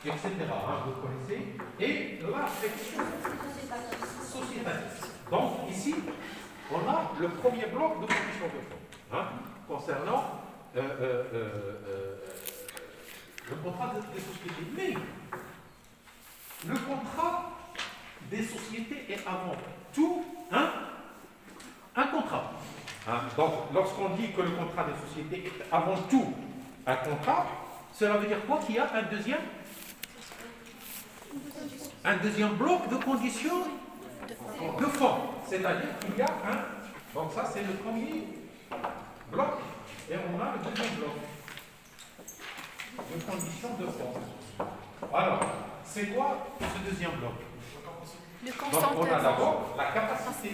etc. Hein, vous connaissez. Et l'affection sociétative. Donc ici, on a le premier bloc de conditions de forme hein, concernant le contrat des sociétés. Mais le contrat des sociétés est avant tout un contrat. Hein. Donc, lorsqu'on dit que le contrat des sociétés est avant tout un contrat, cela veut dire quoi? Qu'il y a un deuxième bloc de conditions de forme. C'est-à-dire qu'il y a un. Donc, ça, c'est le premier bloc. Et on a le deuxième bloc de conditions de forme. Alors, c'est quoi ce deuxième bloc? Le Donc, consentement. on a d'abord la capacité.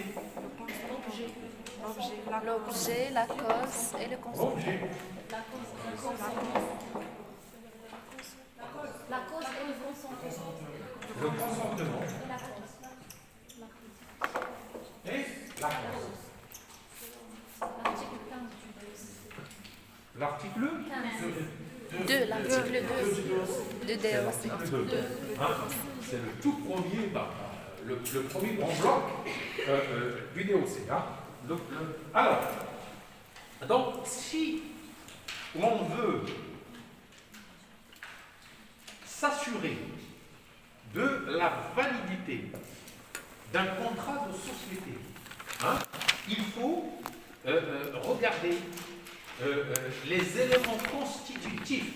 L'objet, la cause et le consentement. L'objet. La cause et le consentement. Le consentement. Et la cause. L'article 2, l'article 2 de DOC. L'article 2. Hein, c'est le tout premier, le premier grand bloc du DOC. Hein. Alors, donc, si on veut s'assurer de la validité d'un contrat de société, hein, il faut regarder les éléments constitutifs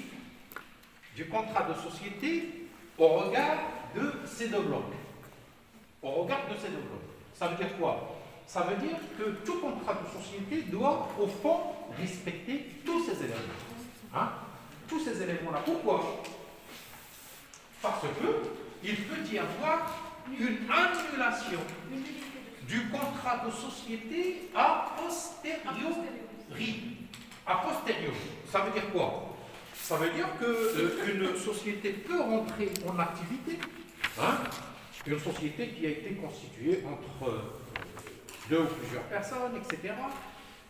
du contrat de société au regard de ces deux blocs. Au regard de ces deux blocs. Ça veut dire quoi? Ça veut dire que tout contrat de société doit, au fond, respecter tous ces éléments. Hein? Tous ces éléments-là. Pourquoi? Parce qu'il peut y avoir une annulation du contrat de société a posteriori. A posteriori. Ça veut dire quoi? Ça veut dire qu'une société peut rentrer en activité, hein, une société qui a été constituée entre deux ou plusieurs personnes, etc.,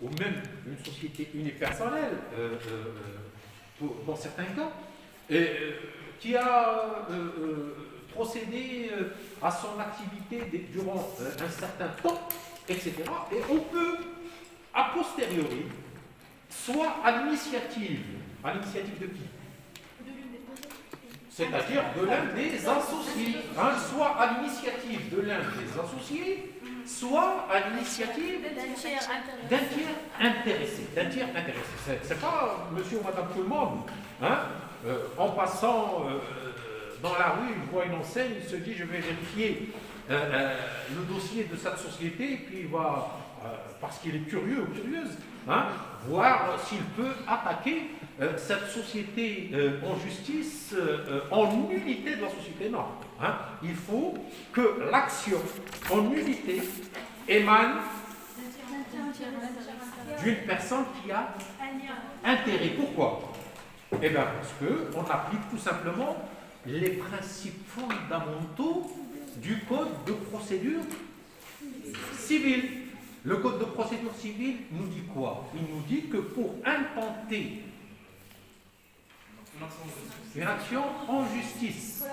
ou même une société unipersonnelle, dans certains cas, qui a procédé à son activité durant un certain temps, etc. Et on peut, a posteriori, soit à l'initiative de qui? C'est-à-dire de l'un des associés, hein, soit à l'initiative de l'un des associés, soit à l'initiative d'un tiers intéressé. C'est pas monsieur ou madame tout le monde. Hein, en passant dans la rue, il voit une enseigne, il se dit je vais vérifier le dossier de cette société, et puis il va, parce qu'il est curieux ou curieuse, hein, voir s'il peut attaquer cette société en justice, en nullité de la société. Non. Hein. Il faut que l'action en nullité émane d'une personne qui a intérêt. Pourquoi? Eh bien, parce qu'on applique tout simplement les principes fondamentaux du Code de procédure civile. Le Code de procédure civile nous dit quoi? Il nous dit que pour intenter une action en justice,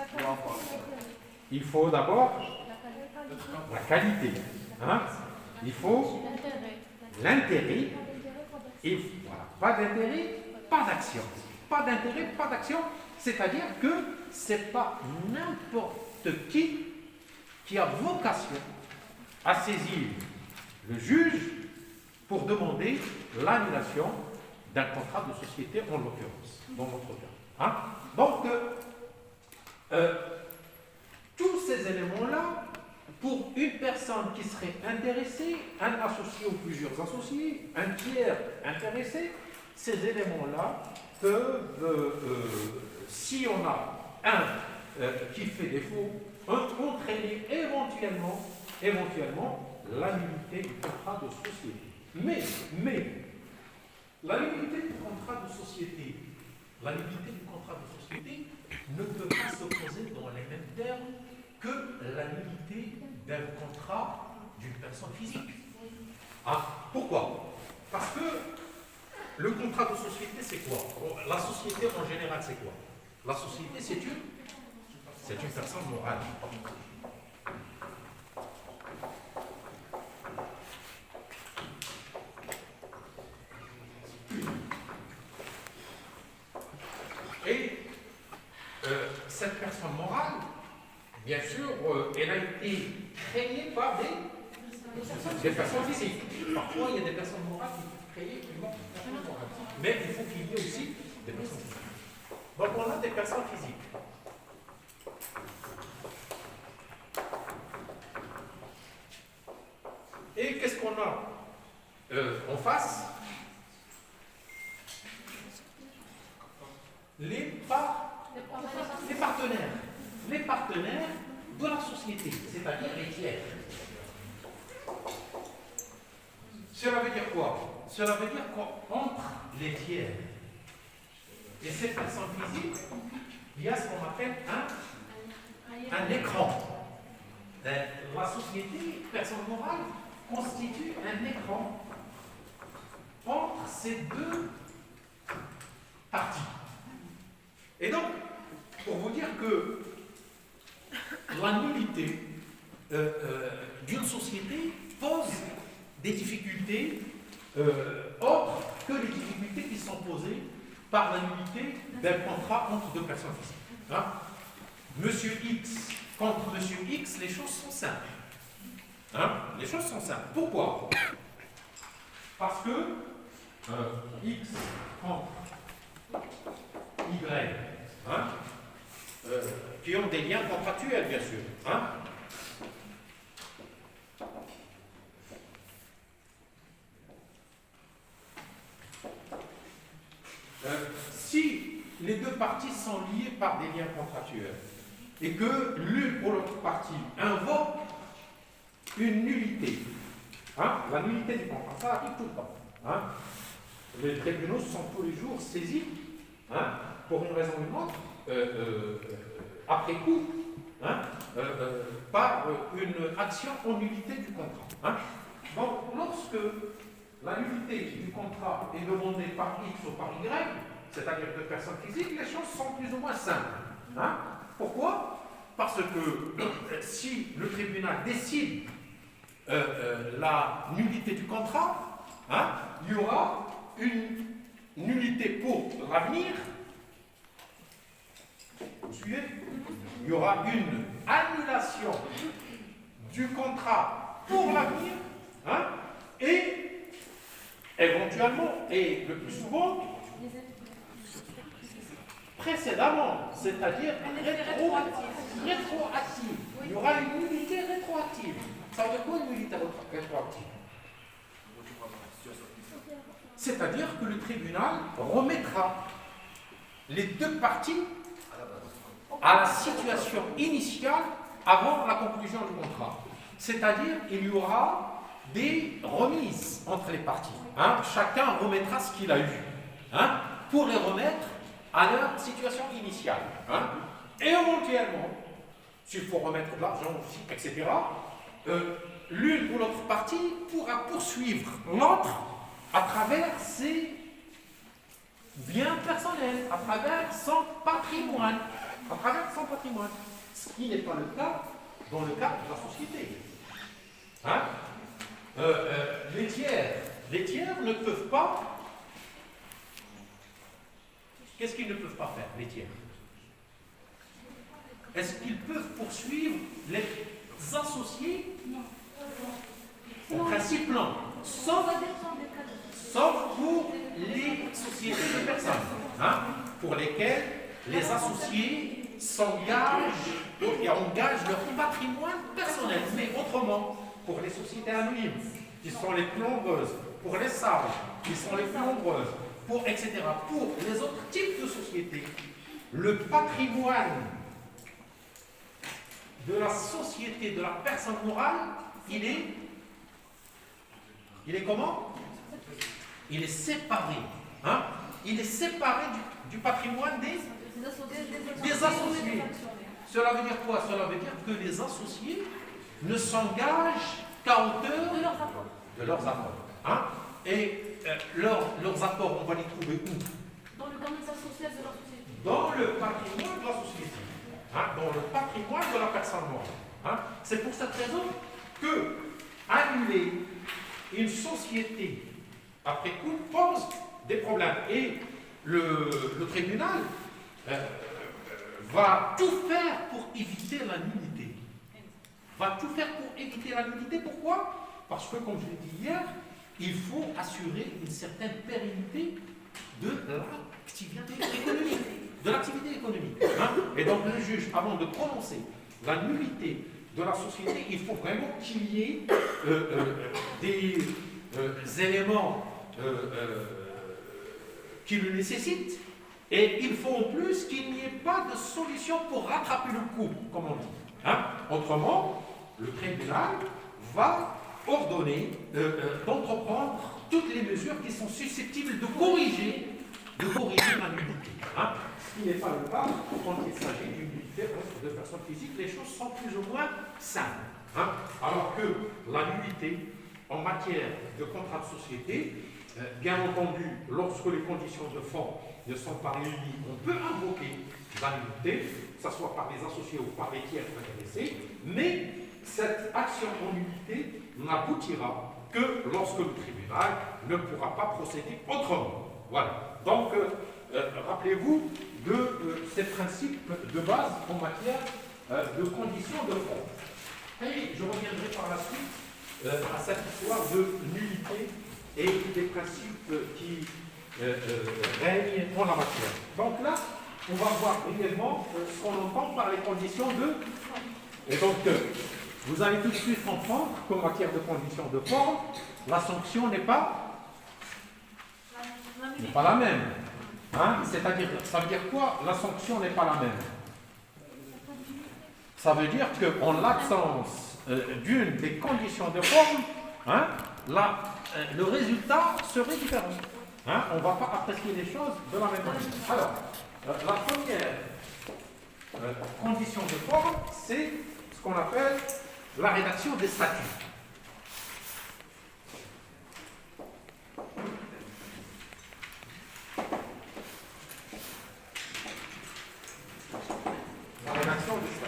il faut d'abord la qualité. Hein? Il faut l'intérêt. Et voilà, pas d'intérêt, pas d'action. Pas d'intérêt, pas d'action. C'est-à-dire que ce n'est pas n'importe qui a vocation à saisir le juge pour demander l'annulation d'un contrat de société, en l'occurrence, dans notre cas. Hein? Donc, tous ces éléments-là, pour une personne qui serait intéressée, un associé ou plusieurs associés, un tiers intéressé, ces éléments-là peuvent, si on a un qui fait défaut, entraîner éventuellement l'annulité du contrat de société. Mais l'annulité du contrat de société, ne peut pas s'opposer dans les mêmes termes que l'annulité d'un contrat d'une personne physique. Ah, pourquoi? Parce que le contrat de société, c'est quoi? La société, en général, c'est quoi? La société, c'est une C'est une personne morale. Et cette personne morale, bien sûr, elle a été créée par des personnes physiques. Parfois, il y a des personnes morales qui sont créées qui manquent de personnes morales. Mais il faut qu'il y ait aussi des personnes physiques. Donc, on a des personnes physiques. Et qu'est-ce qu'on a en face? Les partenaires. Les partenaires de la société, c'est-à-dire les tiers. Cela veut dire quoi? Cela veut dire qu'entre les tiers et ces personnes physiques, il y a ce qu'on appelle un écran. La société, personne morale, constitue un écran entre ces deux parties. Et donc, pour vous dire que la nullité d'une société pose des difficultés autres que les difficultés qui sont posées par la nullité d'un contrat entre deux personnes physiques. Hein? Monsieur X contre Monsieur X, les choses sont simples. Hein? Les choses sont simples. Pourquoi? Parce que X contre Y, hein? Qui ont des liens contractuels, bien sûr. Hein? Si les deux parties sont liées par des liens contractuels et que l'une ou l'autre partie invoque une nullité, hein? La nullité du contrat, ça arrive tout le temps. Hein? Les tribunaux sont tous les jours saisis, hein, pour une raison ou une autre, après coup, hein, par une action en nullité du contrat. Hein. Donc, lorsque la nullité du contrat est demandée par X ou par Y, c'est-à-dire deux personnes physiques, les choses sont plus ou moins simples. Hein. Pourquoi? Parce que si le tribunal décide la nullité du contrat, hein, il y aura une nullité pour l'avenir. Vous suivez? Il y aura une annulation du contrat pour l'avenir, hein, et éventuellement, et le plus souvent, précédemment, c'est-à-dire rétroactive. Il y aura une nullité rétroactive. Ça veut dire quoi une nullité rétroactive? C'est-à-dire que le tribunal remettra les deux parties à la situation initiale avant la conclusion du contrat. C'est-à-dire qu'il y aura des remises entre les parties. Hein. Chacun remettra ce qu'il a eu, hein, pour les remettre à leur situation initiale. Hein. Et éventuellement, s'il faut remettre de l'argent aussi, etc., l'une ou l'autre partie pourra poursuivre l'autre à travers ses biens personnels, à travers son patrimoine. À travers son patrimoine. Ce qui n'est pas le cas dans le cadre de la société. Hein? Les tiers ne peuvent pas. Qu'est-ce qu'ils ne peuvent pas faire, les tiers? Est-ce qu'ils peuvent poursuivre les associés? En principe, non. Sauf pour les sociétés de personnes, hein, pour lesquelles les associés s'engagent et engagent leur patrimoine personnel. Mais autrement, pour les sociétés anonymes, qui sont les plus nombreuses, pour les sages, qui sont les plus nombreuses, pour, etc., pour les autres types de sociétés, le patrimoine de la société, de la personne morale, il est comment? Il est séparé. Hein? Il est séparé du patrimoine des associés. Cela veut dire quoi? Cela veut dire que les associés ne s'engagent qu'à hauteur de leurs apports. Hein? Et leurs apports, on va les trouver où? Dans le domaine social de leur société. Dans le patrimoine de la société. dans le patrimoine de la personne morale. C'est pour cette raison que annuler une société après coup pose des problèmes. Et le tribunal va tout faire pour éviter la nullité. Va tout faire pour éviter la nullité. Pourquoi? Parce que, comme je l'ai dit hier, il faut assurer une certaine pérennité de l'activité économique. Et donc le juge, avant de prononcer la nullité de la société, il faut vraiment qu'il y ait des éléments qui le nécessitent. Et il faut en plus qu'il n'y ait pas de solution pour rattraper le coup, comme on dit. Autrement, le tribunal va ordonner d'entreprendre toutes les mesures qui sont susceptibles de corriger la nullité. Ce qui n'est pas le cas quand il s'agit d'une nullité de personnes physiques. Les choses sont plus ou moins simples. Alors que la nullité en matière de contrat de société, bien entendu, lorsque les conditions de fond ne sont pas réunies, on peut invoquer la nullité, que ce soit par les associés ou par les tiers intéressés, mais cette action en nullité n'aboutira que lorsque le tribunal ne pourra pas procéder autrement. Voilà. Donc, rappelez-vous de ces principes de base en matière de conditions de fond. Et je reviendrai par la suite à cette histoire de nullité et des principes qui règnent en la matière. Donc là, on va voir brièvement ce qu'on entend par les conditions de... Et donc, vous allez tout de suite comprendre qu'en matière de conditions de forme, la sanction n'est pas la même. C'est-à-dire, ça veut dire quoi? La sanction n'est pas la même. Ça veut dire qu'en l'absence d'une des conditions de forme, le résultat serait différent. On ne va pas apprécier les choses de la même manière. Alors, la première condition de forme, c'est ce qu'on appelle la rédaction des statuts. La rédaction des statuts.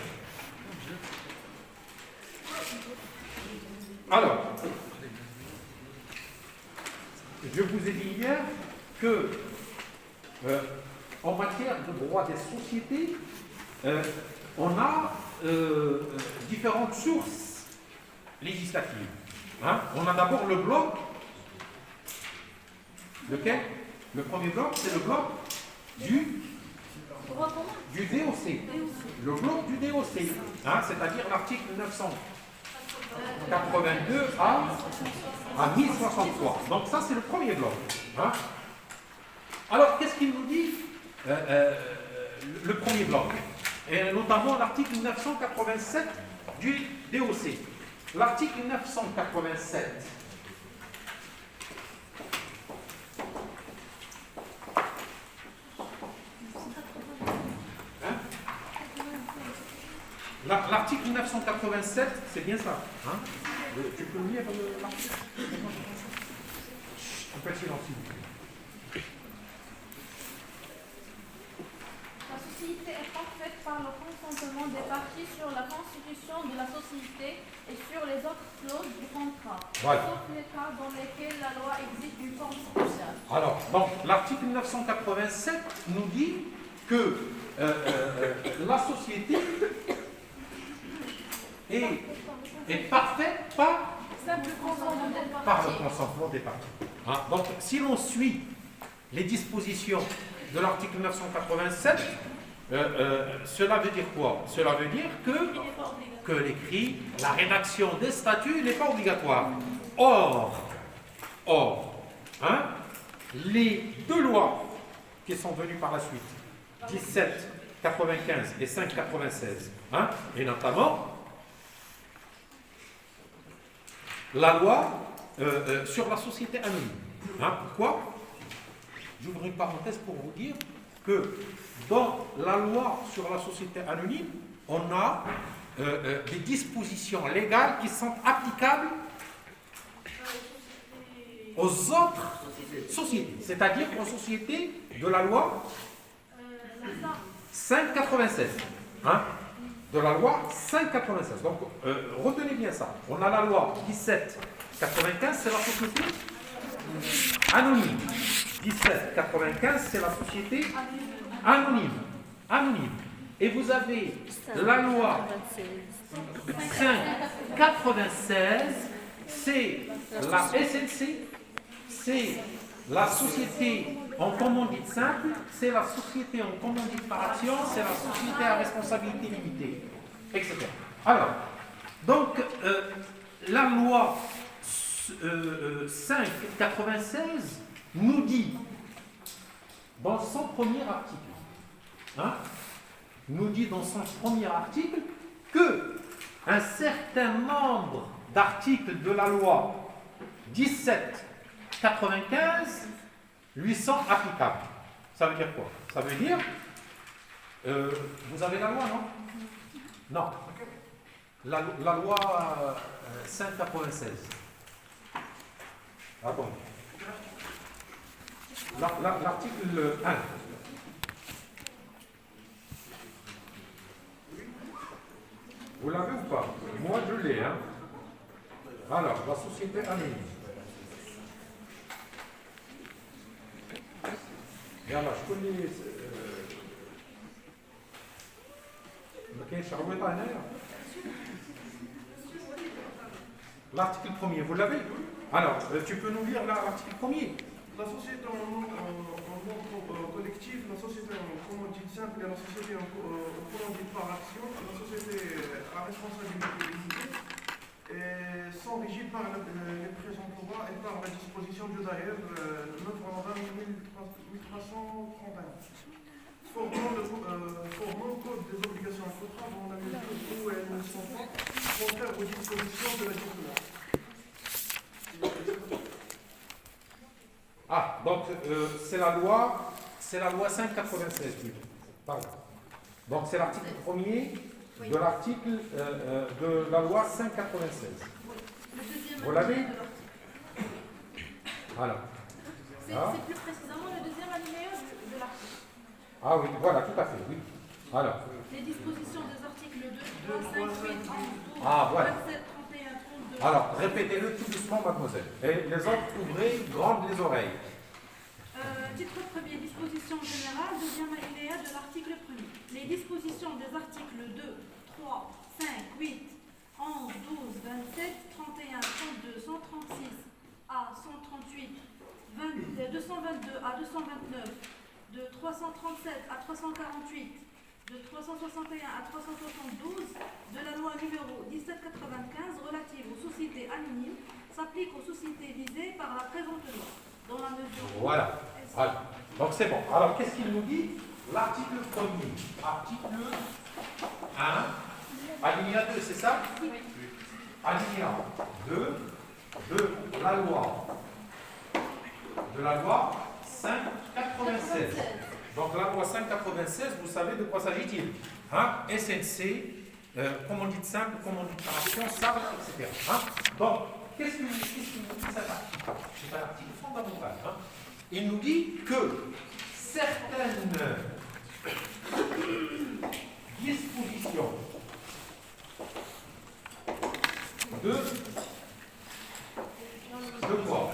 Alors, je vous ai dit hier que en matière de droit des sociétés, on a différentes sources législatives. On a d'abord le bloc. Lequel? Le premier bloc, c'est le bloc du DOC. Le bloc du DOC, c'est-à-dire l'article 982 à 1063. Donc ça, c'est le premier bloc. Alors, qu'est-ce qu'il nous dit le premier bloc? Et notamment l'article 987 du DOC. L'article 987. L'article 987, c'est bien ça. Tu peux lire l'article? Un peu de silence, s'il vous plaît. La société est parfaite par le consentement des parties sur la constitution de la société et sur les autres clauses du contrat, voilà. sauf les cas dans lesquels la loi exige une forme spéciale. Alors, donc, l'article 987 nous dit que la société est parfaite par le consentement des parties. Donc, si l'on suit les dispositions de l'article 987, cela veut dire quoi? Cela veut dire que l'écrit, la rédaction des statuts n'est pas obligatoire. Or, les deux lois qui sont venues par la suite, 1795 et 596, et notamment la loi sur la société anonyme. Pourquoi? J'ouvre une parenthèse pour vous dire que dans la loi sur la société anonyme, on a des dispositions légales qui sont applicables aux autres sociétés, c'est-à-dire aux sociétés de la loi 596. Hein, de la loi 596. Donc, retenez bien ça. On a la loi 1795, c'est la société anonyme. 1795, c'est la société anonyme. Anonyme. Et vous avez la loi 596, c'est la SNC, c'est la société en commandite simple, c'est la société en commandite par action, c'est la société à responsabilité limitée, etc. Alors, donc, la loi 596 nous dit, dans son premier article, nous dit dans son premier article que un certain nombre d'articles de la loi 1795 lui sont applicables. Ça veut dire quoi? Ça veut dire, vous avez la loi, non? Non. La loi 596. Attends. L'article 1. Vous l'avez ou pas? Moi, je l'ai. Hein. Alors, la société anonyme. Voilà, je connais. L'article 1er, vous l'avez? Alors, tu peux nous lire l'article 1er? La société en nom collectif, la société en commandite simple et la société en commandite par action, la société à responsabilité limitée, sont régies par les présents lois et par la disposition du DAER 920-1331, formant le code des obligations et contrats dans la mesure où elles ne sont pas contraires aux dispositions de la loi. Ah, donc c'est la loi 596 plutôt. Pardon. Donc c'est l'article 1er de l'article de la loi 596. Vous l'avez? Alors. C'est plus précisément le deuxième alinéa de l'article. Ah oui, voilà, tout à fait, oui. Alors. Les dispositions des articles 2, 3, 5, 8, 11, 12, Ah, voilà. 27, 31, 32. Alors, répétez-le tout doucement, mademoiselle. Et les autres, ouvrez grandes les oreilles. Titre premier, disposition générale, deuxième alinéa de l'article 1er. Les dispositions des articles 2, 3, 5, 8, 11, 12, 27, 31, 32, 136 à 138, 222 à 229, de 337 à 348, de 361 à 372 de la loi numéro 1795 relative aux sociétés anonymes s'applique aux sociétés visées par la présente loi. Dans la mesure où... Voilà. Donc c'est bon. Alors qu'est-ce qu'il nous dit? L'article 1er. Article 1. Alinéa 2, c'est ça? Oui. Alinéa 2 de la loi. De la loi 596. Donc la loi 596, vous savez de quoi s'agit-il? SNC, commandite simple, commandite par action, SARL, etc. Donc, qu'est-ce qu'il nous dit cet article? C'est un article fondamental. Il nous dit que certaines dispositions de quoi?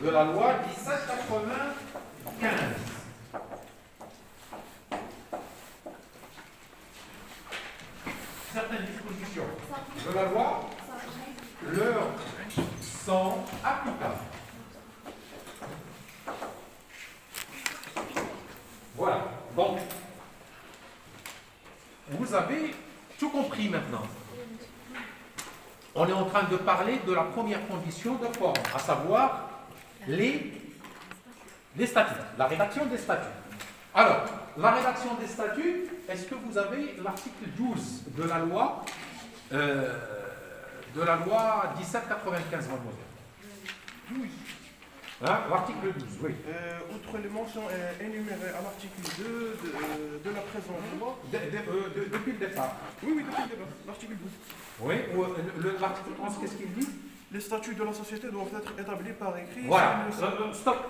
De la loi 1795. Certaines dispositions de la loi leur sont applicables. Voilà. Donc, vous avez tout compris maintenant. On est en train de parler de la première condition de forme, à savoir les statuts, la rédaction des statuts. Alors, la rédaction des statuts, est-ce que vous avez l'article 12 de la loi 1795, mademoiselle? Oui. L'article 12, oui. Outre les mentions énumérées à l'article 2 de la présente loi. Depuis le départ. Oui, depuis le départ. L'article 12. Oui, l'article 11, qu'est-ce qu'il dit? Les statuts de la société doivent être établis par écrit. Voilà, stop.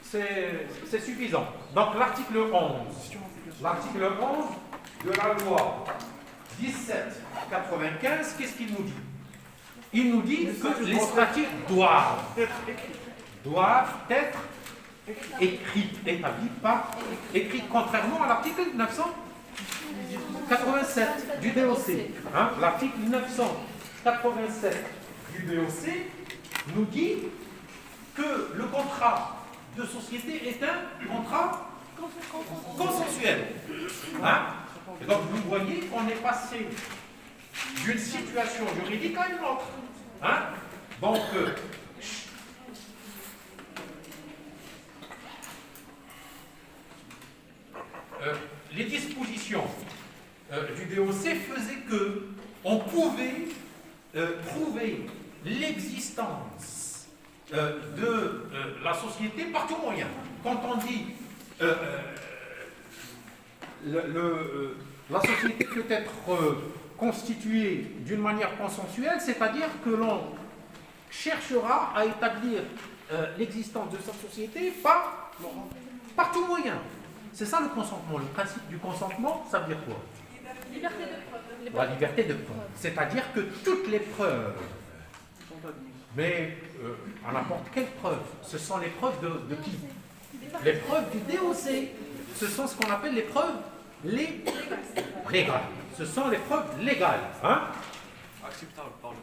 C'est suffisant. Donc l'article 11. L'article 11 de la loi 1795, qu'est-ce qu'il nous dit? Il nous dit que les statuts doivent être écrites, établies par écrites, contrairement à l'article 987 du DOC. Hein? L'article 987 du DOC nous dit que le contrat de société est un contrat consensuel. Hein? Et donc vous voyez qu'on est passé d'une situation juridique à une autre. Hein? Donc, les dispositions du DOC faisaient que on pouvait prouver l'existence de la société par tout moyen. Quand on dit la société peut être constituée d'une manière consensuelle, c'est-à-dire que l'on cherchera à établir l'existence de sa société par tout moyen. C'est ça le consentement. Le principe du consentement, ça veut dire quoi? Liberté de preuve. La liberté de preuve. C'est-à-dire que toutes les preuves, mais à n'importe quelle preuve, ce sont les preuves de qui? Les preuves du DOC. Ce sont ce qu'on appelle les preuves légales. Ce sont les preuves légales. Hein? Acceptable par le.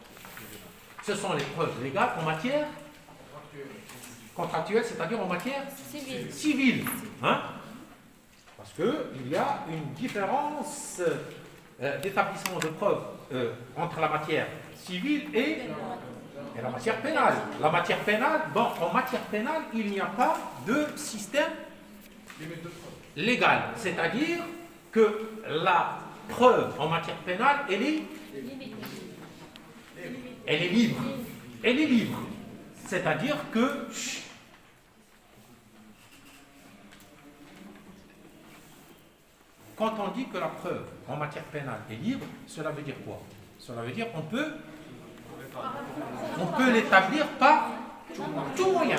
Ce sont les preuves légales en matière contractuelle, c'est-à-dire en matière civile. Hein? Parce qu'il y a une différence d'établissement de preuves entre la matière civile et la matière pénale. La matière pénale, bon, en matière pénale, il n'y a pas de système légal. C'est-à-dire que la preuve en matière pénale, elle est libre. Elle est libre. C'est-à-dire que quand on dit que la preuve en matière pénale est libre, cela veut dire quoi? Cela veut dire qu'on peut l'établir par tout moyen.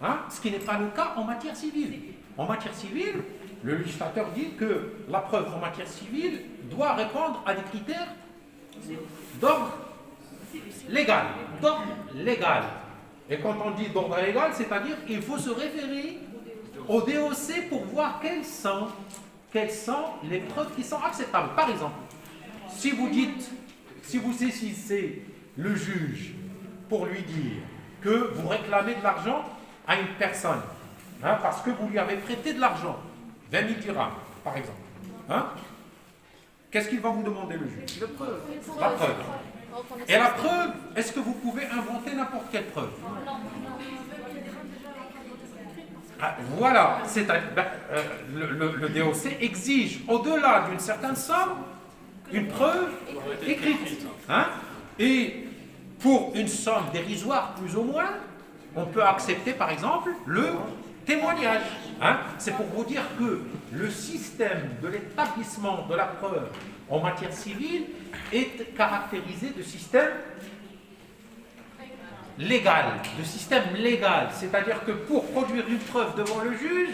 Hein? Ce qui n'est pas le cas en matière civile. En matière civile, le législateur dit que la preuve en matière civile doit répondre à des critères d'ordre légal. D'ordre légal. Et quand on dit d'ordre légal, c'est-à-dire qu'il faut se référer au DOC pour voir quelles sont les preuves qui sont acceptables. Par exemple, si vous saisissez le juge pour lui dire que vous réclamez de l'argent à une personne, hein, parce que vous lui avez prêté de l'argent, 20 000 dirhams, par exemple, hein, qu'est-ce qu'il va vous demander le juge? La preuve. Et la preuve, est-ce que vous pouvez inventer n'importe quelle preuve? Ah, voilà, le DOC exige, au-delà d'une certaine somme, une preuve écrite. Hein? Et pour une somme dérisoire, plus ou moins, on peut accepter, par exemple, le témoignage. Hein? C'est pour vous dire que le système de l'établissement de la preuve en matière civile est caractérisé de système légal, c'est-à-dire que pour produire une preuve devant le juge,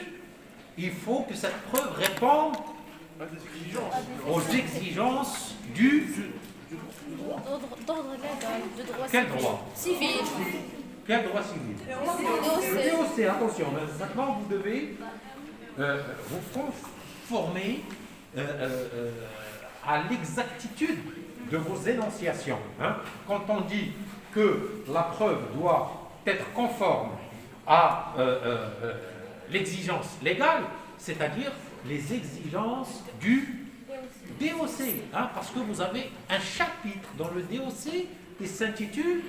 il faut que cette preuve réponde aux exigences d'ordre légal, de droit Quel civil. droit? Civil. Quel droit civil? Le DOC, attention, maintenant vous devez vous conformer à l'exactitude de vos énonciations. Hein? Quand on dit que la preuve doit être conforme à l'exigence légale, c'est-à-dire les exigences du DOC, hein, parce que vous avez un chapitre dans le DOC qui s'intitule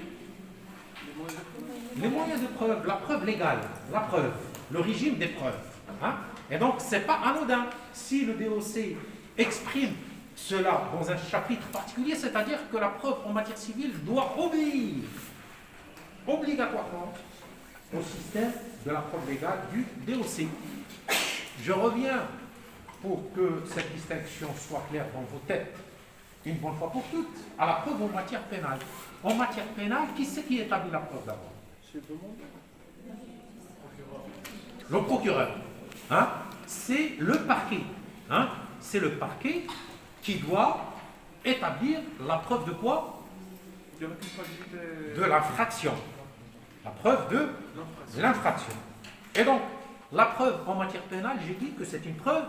les moyens de preuve, la preuve légale, la preuve, le régime des preuves. Hein. Et donc, ce n'est pas anodin si le DOC exprime cela dans un chapitre particulier, c'est-à-dire que la preuve en matière civile doit obéir obligatoirement au système de la preuve légale du DOC. Je reviens pour que cette distinction soit claire dans vos têtes, une bonne fois pour toutes, à la preuve en matière pénale. En matière pénale, qui c'est qui établit la preuve d'abord? Le procureur. Hein? C'est le parquet. Hein? c'est le parquet qui doit établir la preuve de quoi? De la culpabilité. De l'infraction. La preuve de l'infraction. Et donc, la preuve en matière pénale, j'ai dit que c'est une preuve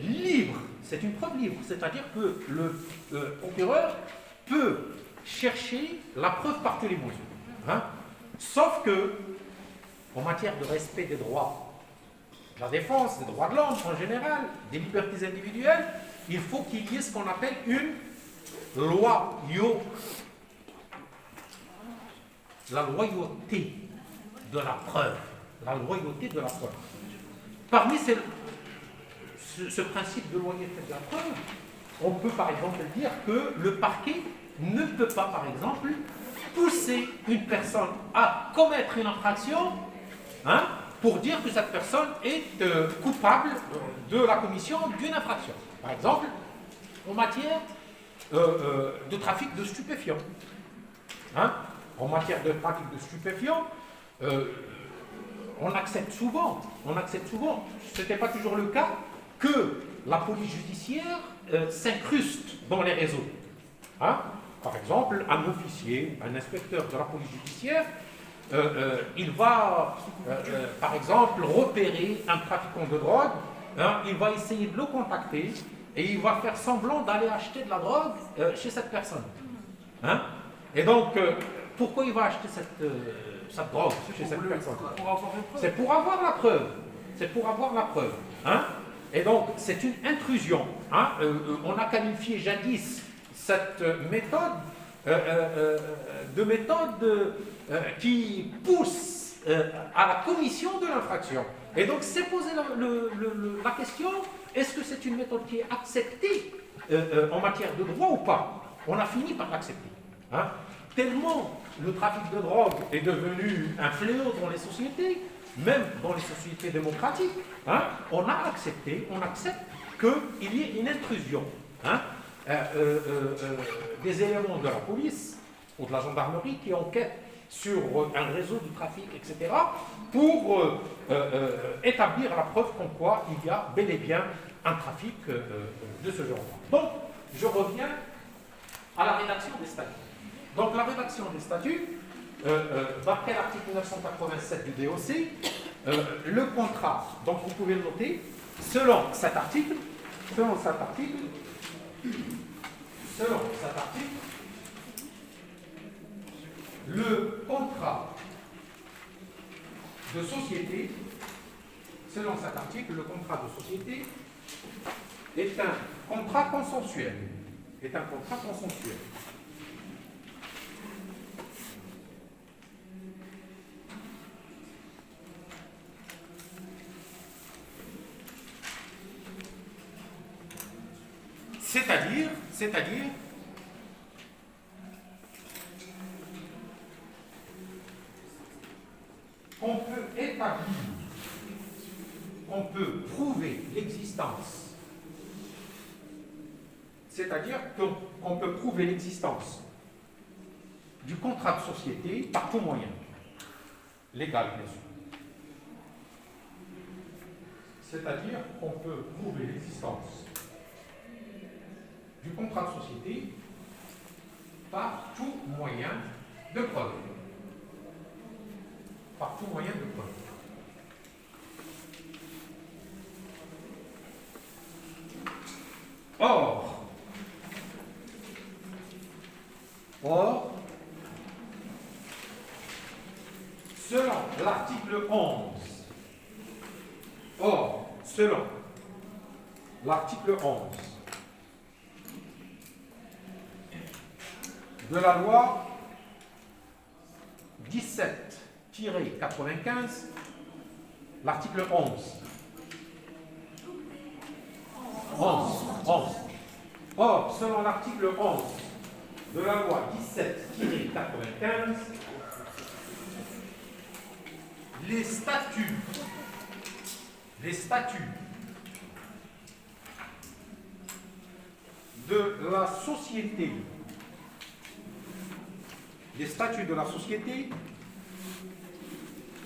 libre. C'est une preuve libre. C'est-à-dire que le procureur peut chercher la preuve par tous les moyens. Hein? Sauf que, en matière de respect des droits de la défense, des droits de l'homme en général, des libertés individuelles, il faut qu'il y ait ce qu'on appelle une loyauté. La loyauté de la preuve. La loyauté de la preuve. Parmi ce principe de loyauté de la preuve, on peut par exemple dire que le parquet ne peut pas, par exemple, pousser une personne à commettre une infraction, hein, pour dire que cette personne est coupable de la commission d'une infraction. Par exemple, en matière de trafic de stupéfiants. Hein, en matière de trafic de stupéfiants, on accepte souvent, ce n'était pas toujours le cas, que la police judiciaire s'incruste dans les réseaux. Hein? Par exemple, un officier, un inspecteur de la police judiciaire, il va, par exemple, repérer un trafiquant de drogue, hein, il va essayer de le contacter et il va faire semblant d'aller acheter de la drogue chez cette personne. Hein? Et donc, pourquoi il va acheter cette drogue chez cette personne? C'est pour avoir la preuve. C'est pour avoir la preuve. Hein? Et donc, c'est une intrusion. Hein? On a qualifié jadis cette méthode de méthode qui pousse à la commission de l'infraction. Et donc, c'est posé la question, est-ce que c'est une méthode qui est acceptée en matière de droit ou pas? On a fini par l'accepter. Hein? Tellement le trafic de drogue est devenu un fléau dans les sociétés, même dans les sociétés démocratiques, hein, on accepte qu'il y ait une intrusion, hein, des éléments de la police ou de la gendarmerie qui enquêtent sur un réseau de trafic, etc., pour établir la preuve comme quoi il y a bel et bien un trafic de ce genre-là. Donc, je reviens à la rédaction des statuts. Donc, la rédaction des statuts, d'après l'article 987 du DOC, le contrat, donc vous pouvez le noter, selon cet article, le contrat de société, selon cet article, le contrat de société est un contrat consensuel. C'est-à-dire qu'on peut établir, on peut prouver l'existence, c'est-à-dire qu'on peut prouver l'existence du contrat de société par tout moyen, légal bien sûr. C'est-à-dire qu'on peut prouver l'existence du contrat de société par tout moyen de preuve. Par tout moyen de preuve. Or, selon l'article 11, de la loi 17-95, l'article 11. Or, selon l'article 11 de la loi 17-95, les statuts de la société,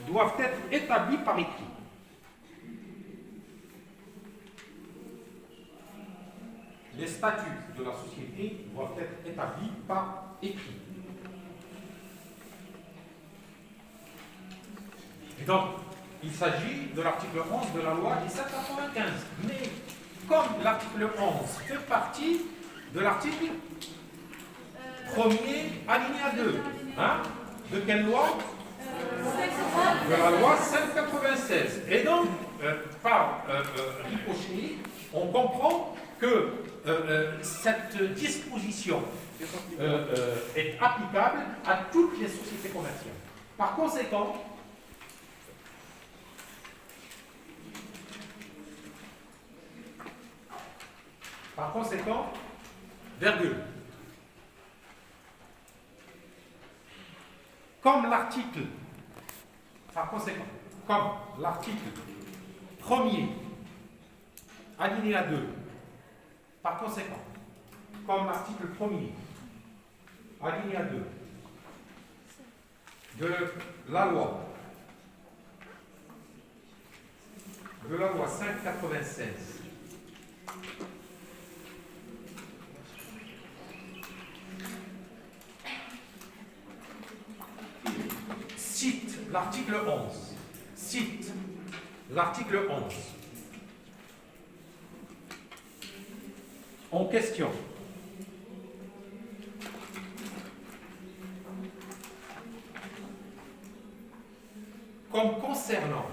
doivent être établis par écrit. les statuts de la société doivent être établis par écrit. Et donc, il s'agit de l'article 11 de la loi 1795. Mais comme l'article 11 fait partie de l'article 1er alinéa 2, hein, de quelle loi? De la loi 596. Et donc, par ricochet, on comprend que cette disposition est applicable à toutes les sociétés commerciales. Par conséquent, virgule, comme l'article 1er, alinéa 2, par conséquent, comme l'article 1er, alinéa 2 de la loi 596 cite l'article 11 en question. Comme concernant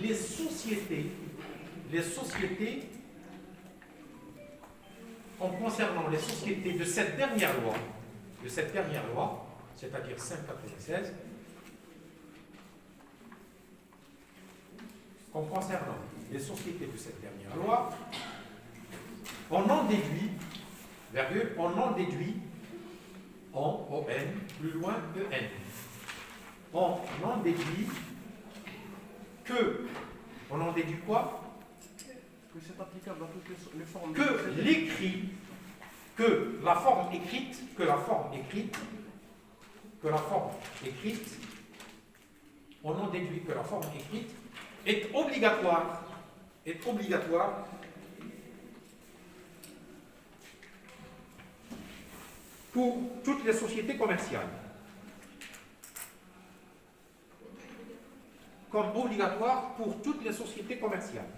les sociétés, de cette dernière loi, c'est-à-dire 596, comme concernant les sociétés de cette dernière loi, on en déduit, en ON, plus loin EN. On en déduit quoi? Que c'est applicable à toutes les formes. Que la forme écrite, on en déduit que la forme écrite est obligatoire pour toutes les sociétés commerciales. Comme obligatoire pour toutes les sociétés commerciales.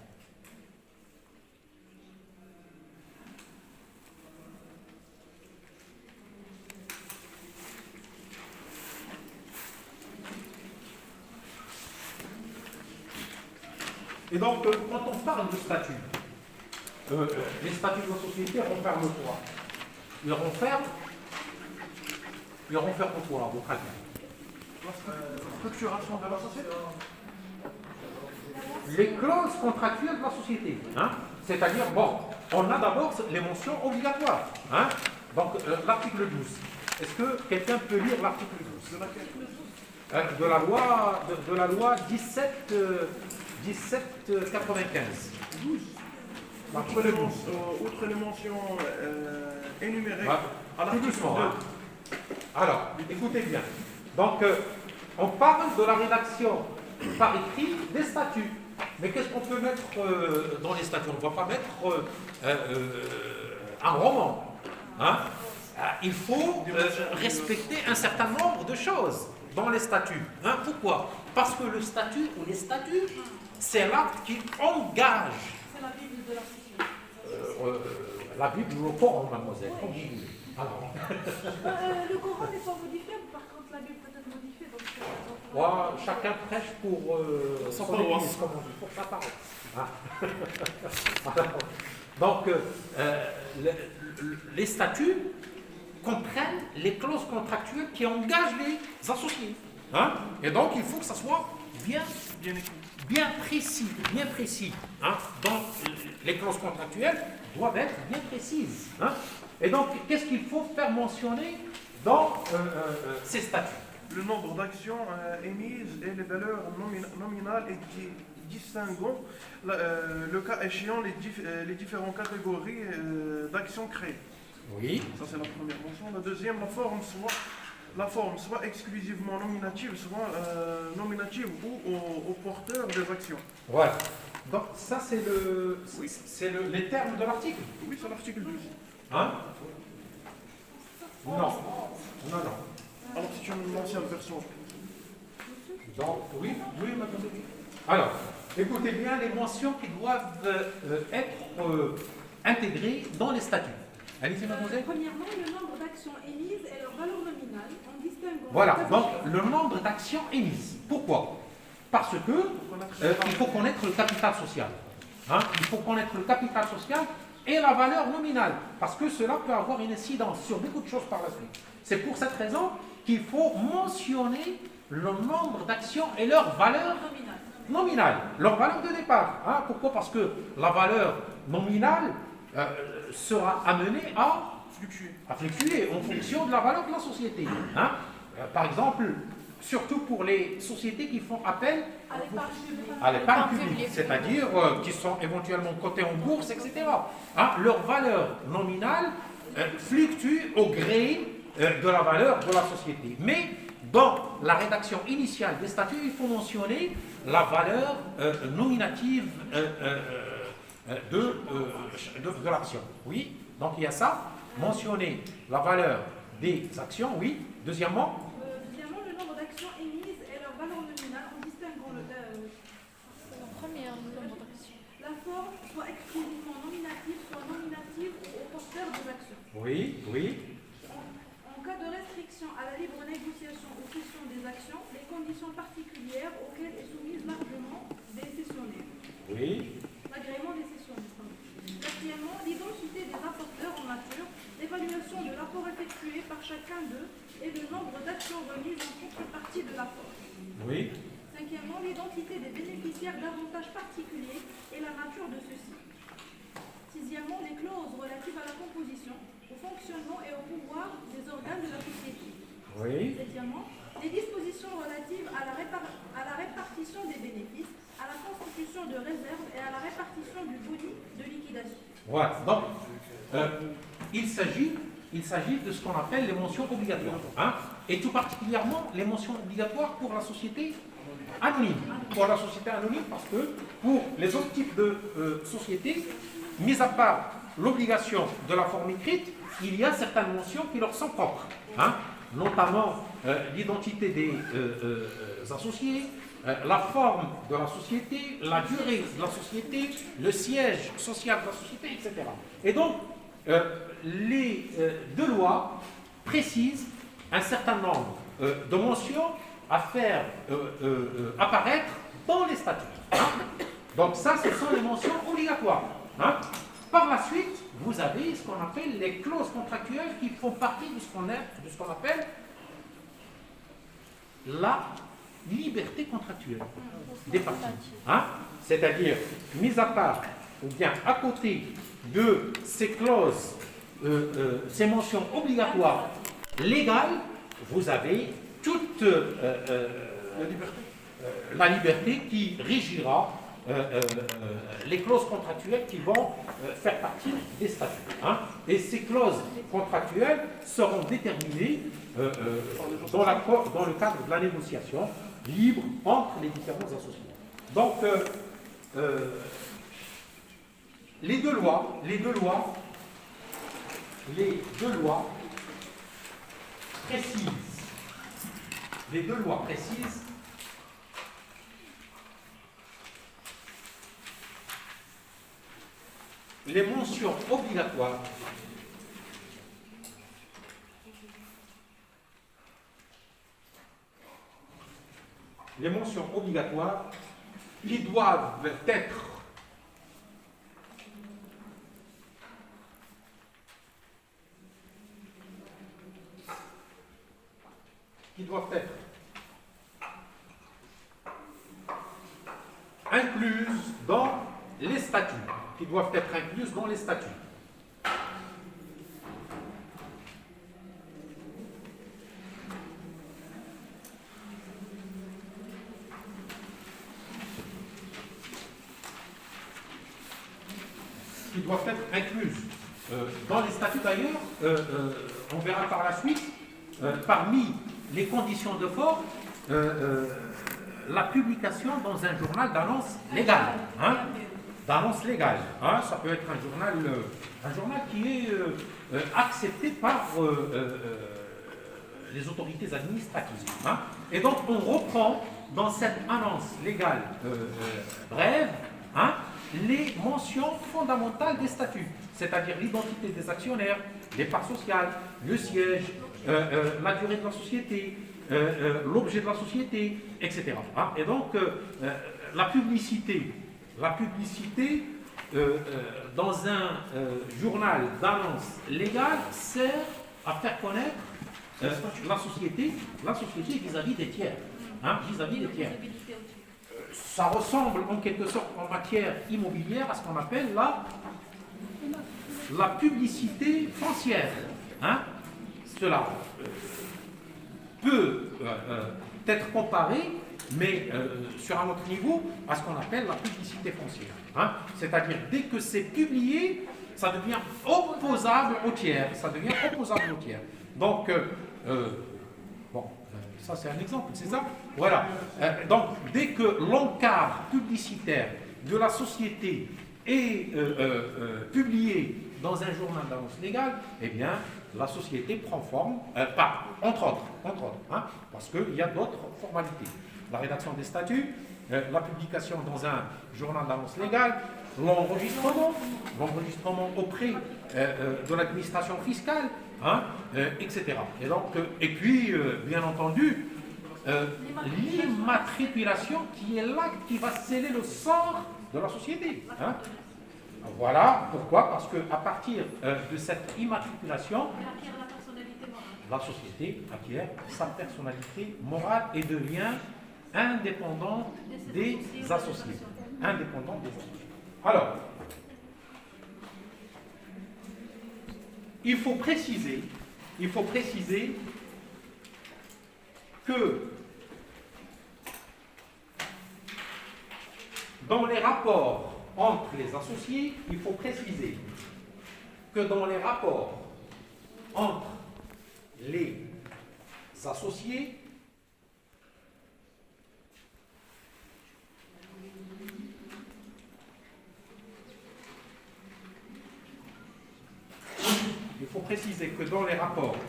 Et donc, quand on parle de statut, les statuts de la société renferment quoi? Ils renferment quoi, à votre avis? La structuration de la société. Les clauses contractuelles de la société. Hein? C'est-à-dire, bon, on a d'abord les mentions obligatoires. Hein? Donc, l'article 12. Est-ce que quelqu'un peut lire l'article 12 de la loi 1795. 12. Outre les mentions énumérées, à tout l'article doucement. 2. Hein? Alors, écoutez bien. Donc, on parle de la rédaction par écrit des statuts. Mais qu'est-ce qu'on peut mettre dans les statuts? On ne va pas mettre un roman. Hein? Il faut respecter un certain nombre de choses dans les statuts. Hein? Pourquoi? Parce que le statut ou les statuts, c'est l'acte qui engage. C'est la Bible de la société. La Bible ou le Coran, mademoiselle, comme vous voulez. Alors. Le Coran n'est pas modifié, par contre la Bible peut être modifiée. Donc, chacun prêche pour son église, comme on dit, pour sa parole. Hein? Donc, les statuts comprennent les clauses contractuelles qui engagent les associés. Hein? Et donc, il faut que ça soit bien précis. Hein? Donc, les clauses contractuelles doivent être bien précises. Hein? Et donc, qu'est-ce qu'il faut faire mentionner dans ces statuts? Le nombre d'actions émises et les valeurs nominales et distinguant le cas échéant les différentes catégories d'actions créées. Oui. Ça c'est la première mention. La deuxième, la forme soit la forme soit exclusivement nominative, soit nominative ou au porteur des actions. Voilà. Donc ça c'est Oui. les termes de l'article. Oui, c'est l'article 12. Hein? Non. Non, non. Alors c'est une ancienne version. Donc, oui, madame. Alors, écoutez bien les mentions qui doivent être intégrées dans les statuts. Allez-y, mademoiselle. Premièrement, le nombre d'actions émises et leur valeur nominale en distinguant. Voilà, donc le nombre d'actions émises. Pourquoi? Parce que il faut connaître le capital social. Hein? Il faut connaître le capital social et la valeur nominale. Parce que cela peut avoir une incidence sur beaucoup de choses par la suite. C'est pour cette raison qu'il faut mentionner le nombre d'actions et leur valeur nominale, leur valeur de départ. Hein? Pourquoi? Parce que la valeur nominale sera amenée à fluctuer en fonction de la valeur de la société. Hein? Par exemple, surtout pour les sociétés qui font appel à l'épargne publique, c'est-à-dire qui sont éventuellement cotées en bourse, etc. Hein? Leur valeur nominale fluctue au gré de la valeur de la société. Mais dans la rédaction initiale des statuts, il faut mentionner la valeur nominative de l'action. Oui, donc il y a ça. Mentionner la valeur des actions, oui. Deuxièmement, le nombre d'actions émises et leur valeur nominale en distinguant la forme soit exclusivement nominative, soit nominative au porteur des actions. oui, oui, En cas de restriction à la libre négociation ou cession des actions, les conditions particulières auxquelles est soumise l'agrément des cessionnaires. oui, L'agrément des cessionnaires. Quatrièmement, l'identité des apporteurs en nature, l'évaluation de l'apport effectué par chacun d'eux et le nombre d'actions remises en contrepartie de l'apport. oui, Cinquièmement, l'identité des bénéficiaires d'avantages particuliers et la nature de ceux-ci. Sixièmement, les clauses relatives à la composition, au fonctionnement et au pouvoir des organes de la société. oui. Septièmement, les dispositions relatives à la répartition des bénéfices, à la constitution de réserves et à la répartition du boni de liquidation. Voilà. Donc, il s'agit de ce qu'on appelle les mentions obligatoires. Hein, et tout particulièrement les mentions obligatoires pour la société anonyme. Pour la société anonyme, parce que pour les autres types de sociétés, mis à part l'obligation de la forme écrite, il y a certaines mentions qui leur sont propres. Hein, notamment l'identité des associés, la forme de la société, la durée de la société, le siège social de la société, etc. Et donc, les deux lois précisent un certain nombre de mentions à faire apparaître dans les statuts. Hein? Donc ça, ce sont les mentions obligatoires. Hein? Par la suite, vous avez ce qu'on appelle les clauses contractuelles qui font partie de ce qu'on appelle la liberté contractuelle des parties. Hein? C'est-à-dire, mis à part ou bien à côté de ces clauses, ces mentions obligatoires légales, vous avez toute la liberté qui régira les clauses contractuelles qui vont faire partie des statuts. Hein. Et ces clauses contractuelles seront déterminées dans le cadre de la négociation libre entre les différents associés. Donc, les deux lois précisent les mentions obligatoires qui doivent être incluses dans les statuts, d'ailleurs, on verra par la suite, parmi les conditions de forme, la publication dans un journal d'annonce légale. Hein, d'annonce légale. Hein, ça peut être un journal qui est accepté par les autorités administratives. Hein. Et donc on reprend dans cette annonce légale brève, hein, les mentions fondamentales des statuts, c'est-à-dire l'identité des actionnaires, les parts sociales, le siège, la durée de la société, l'objet de la société, etc. Hein. Et donc la publicité dans un journal d'annonce légale sert à faire connaître la société vis-à-vis des tiers. Hein, vis-à-vis des tiers. Ça ressemble en quelque sorte en matière immobilière à ce qu'on appelle la publicité foncière. Hein. Cela peut être comparé, mais sur un autre niveau, à ce qu'on appelle la publicité foncière. Hein. C'est-à-dire, dès que c'est publié, ça devient opposable au tiers. Donc, ça c'est un exemple, c'est ça? Voilà. Donc, dès que l'encart publicitaire de la société est publié dans un journal d'annonce légale, eh bien, la société prend forme, entre autres, hein, parce qu'il y a d'autres formalités. La rédaction des statuts, la publication dans un journal d'annonce légale, l'enregistrement auprès de l'administration fiscale, hein, etc. Et donc, puis, bien entendu, l'immatriculation qui est l'acte qui va sceller le sort de la société. Hein. Voilà pourquoi, parce qu'à partir de cette immatriculation, la société acquiert sa personnalité morale et devient indépendante des associés. Alors, il faut préciser que dans les rapports entre les associés, il faut préciser que dans les rapports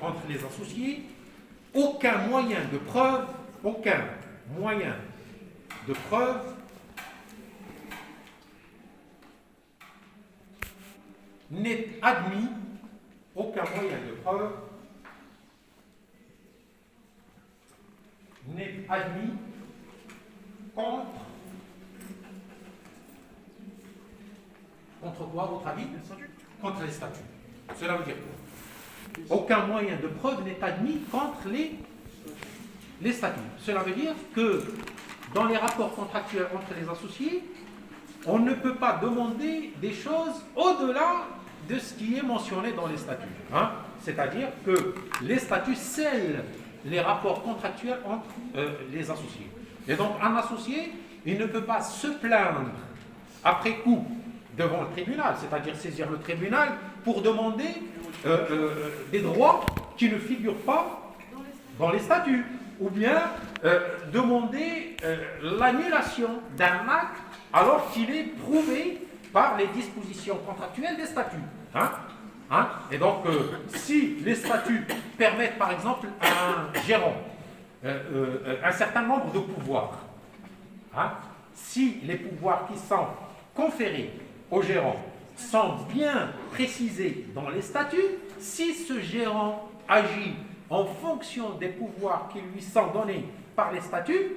entre les associés, aucun moyen de preuve n'est admis, contre quoi, à votre avis? Contre les statuts. Cela veut dire quoi? Aucun moyen de preuve n'est admis contre les statuts. Cela veut dire que dans les rapports contractuels entre les associés, on ne peut pas demander des choses au-delà de ce qui est mentionné dans les statuts. Hein. C'est-à-dire que les statuts scellent les rapports contractuels entre les associés. Et donc un associé, il ne peut pas se plaindre après coup devant le tribunal, c'est-à-dire saisir le tribunal pour demander des droits qui ne figurent pas dans les statuts, ou bien demander l'annulation d'un acte alors qu'il est prouvé par les dispositions contractuelles des statuts. Hein? Hein? Et donc, si les statuts permettent par exemple à un gérant un certain nombre de pouvoirs, hein? Si les pouvoirs qui sont conférés au gérant sont bien précisés dans les statuts, si ce gérant agit en fonction des pouvoirs qui lui sont donnés par les statuts,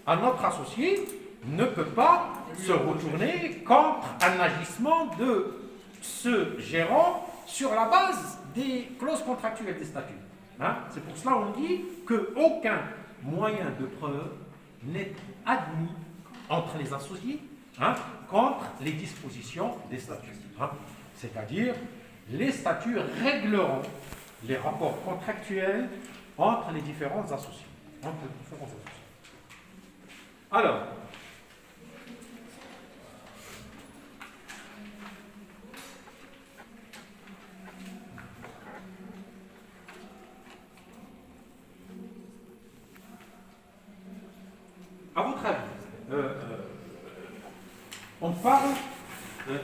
un autre associé ne peut pas se retourner contre un agissement de ce gérant sur la base des clauses contractuelles des statuts. Hein? C'est pour cela qu'on dit qu'aucun moyen de preuve n'est admis entre les associés, hein, contre les dispositions des statuts. Hein. C'est-à-dire, les statuts régleront les rapports contractuels entre les différents associés. Alors, à votre avis, on parle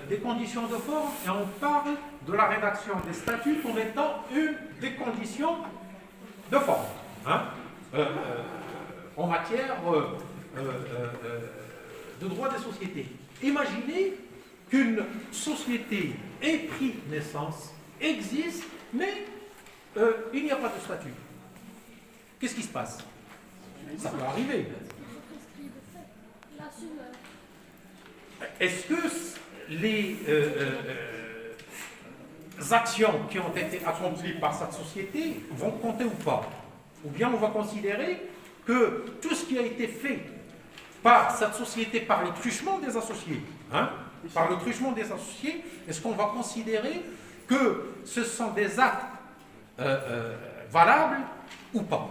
des conditions de forme et on parle de la rédaction des statuts comme étant une des conditions de forme, hein, en matière de droit des sociétés. Imaginez qu'une société ait pris naissance, existe, mais il n'y a pas de statut. Qu'est-ce qui se passe? Ça peut arriver. Est-ce que les actions qui ont été accomplies par cette société vont compter ou pas? Ou bien on va considérer que tout ce qui a été fait par cette société, par le truchement des associés, hein, par le truchement des associés, est-ce qu'on va considérer que ce sont des actes valables ou pas?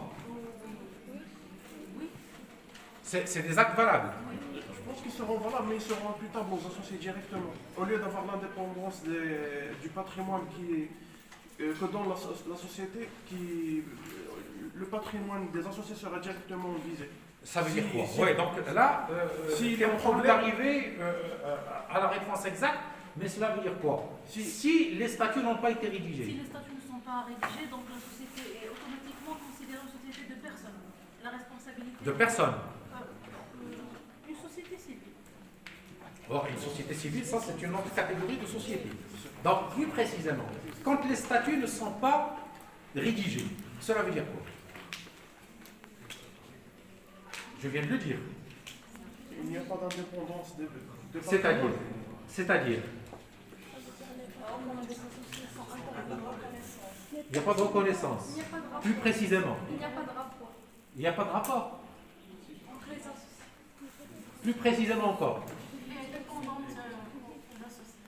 C'est des actes valables. Je pense qu'ils seront valables, mais ils seront imputables aux associés directement. Au lieu d'avoir l'indépendance du patrimoine que dans la société, le patrimoine des associés sera directement visé. Ça veut dire quoi? Oui, donc là, si il est en train d'arriver à la réponse exacte, mais cela veut dire quoi? Si les statuts n'ont pas été rédigés. Si les statuts ne sont pas rédigés, donc la société est automatiquement considérée une société de personnes. La responsabilité... De personnes. Une société civile. Or, une société civile, ça c'est une autre catégorie de société. Donc, plus précisément, quand les statuts ne sont pas rédigés, cela veut dire quoi? Je viens de le dire. Il n'y a pas d'indépendance de C'est-à-dire il n'y a pas de reconnaissance. Il n'y a pas de rapport. Plus précisément. Il n'y a pas de rapport. Il n'y a pas de rapport. Entre les associés. Plus précisément encore. Et indépendante des associés.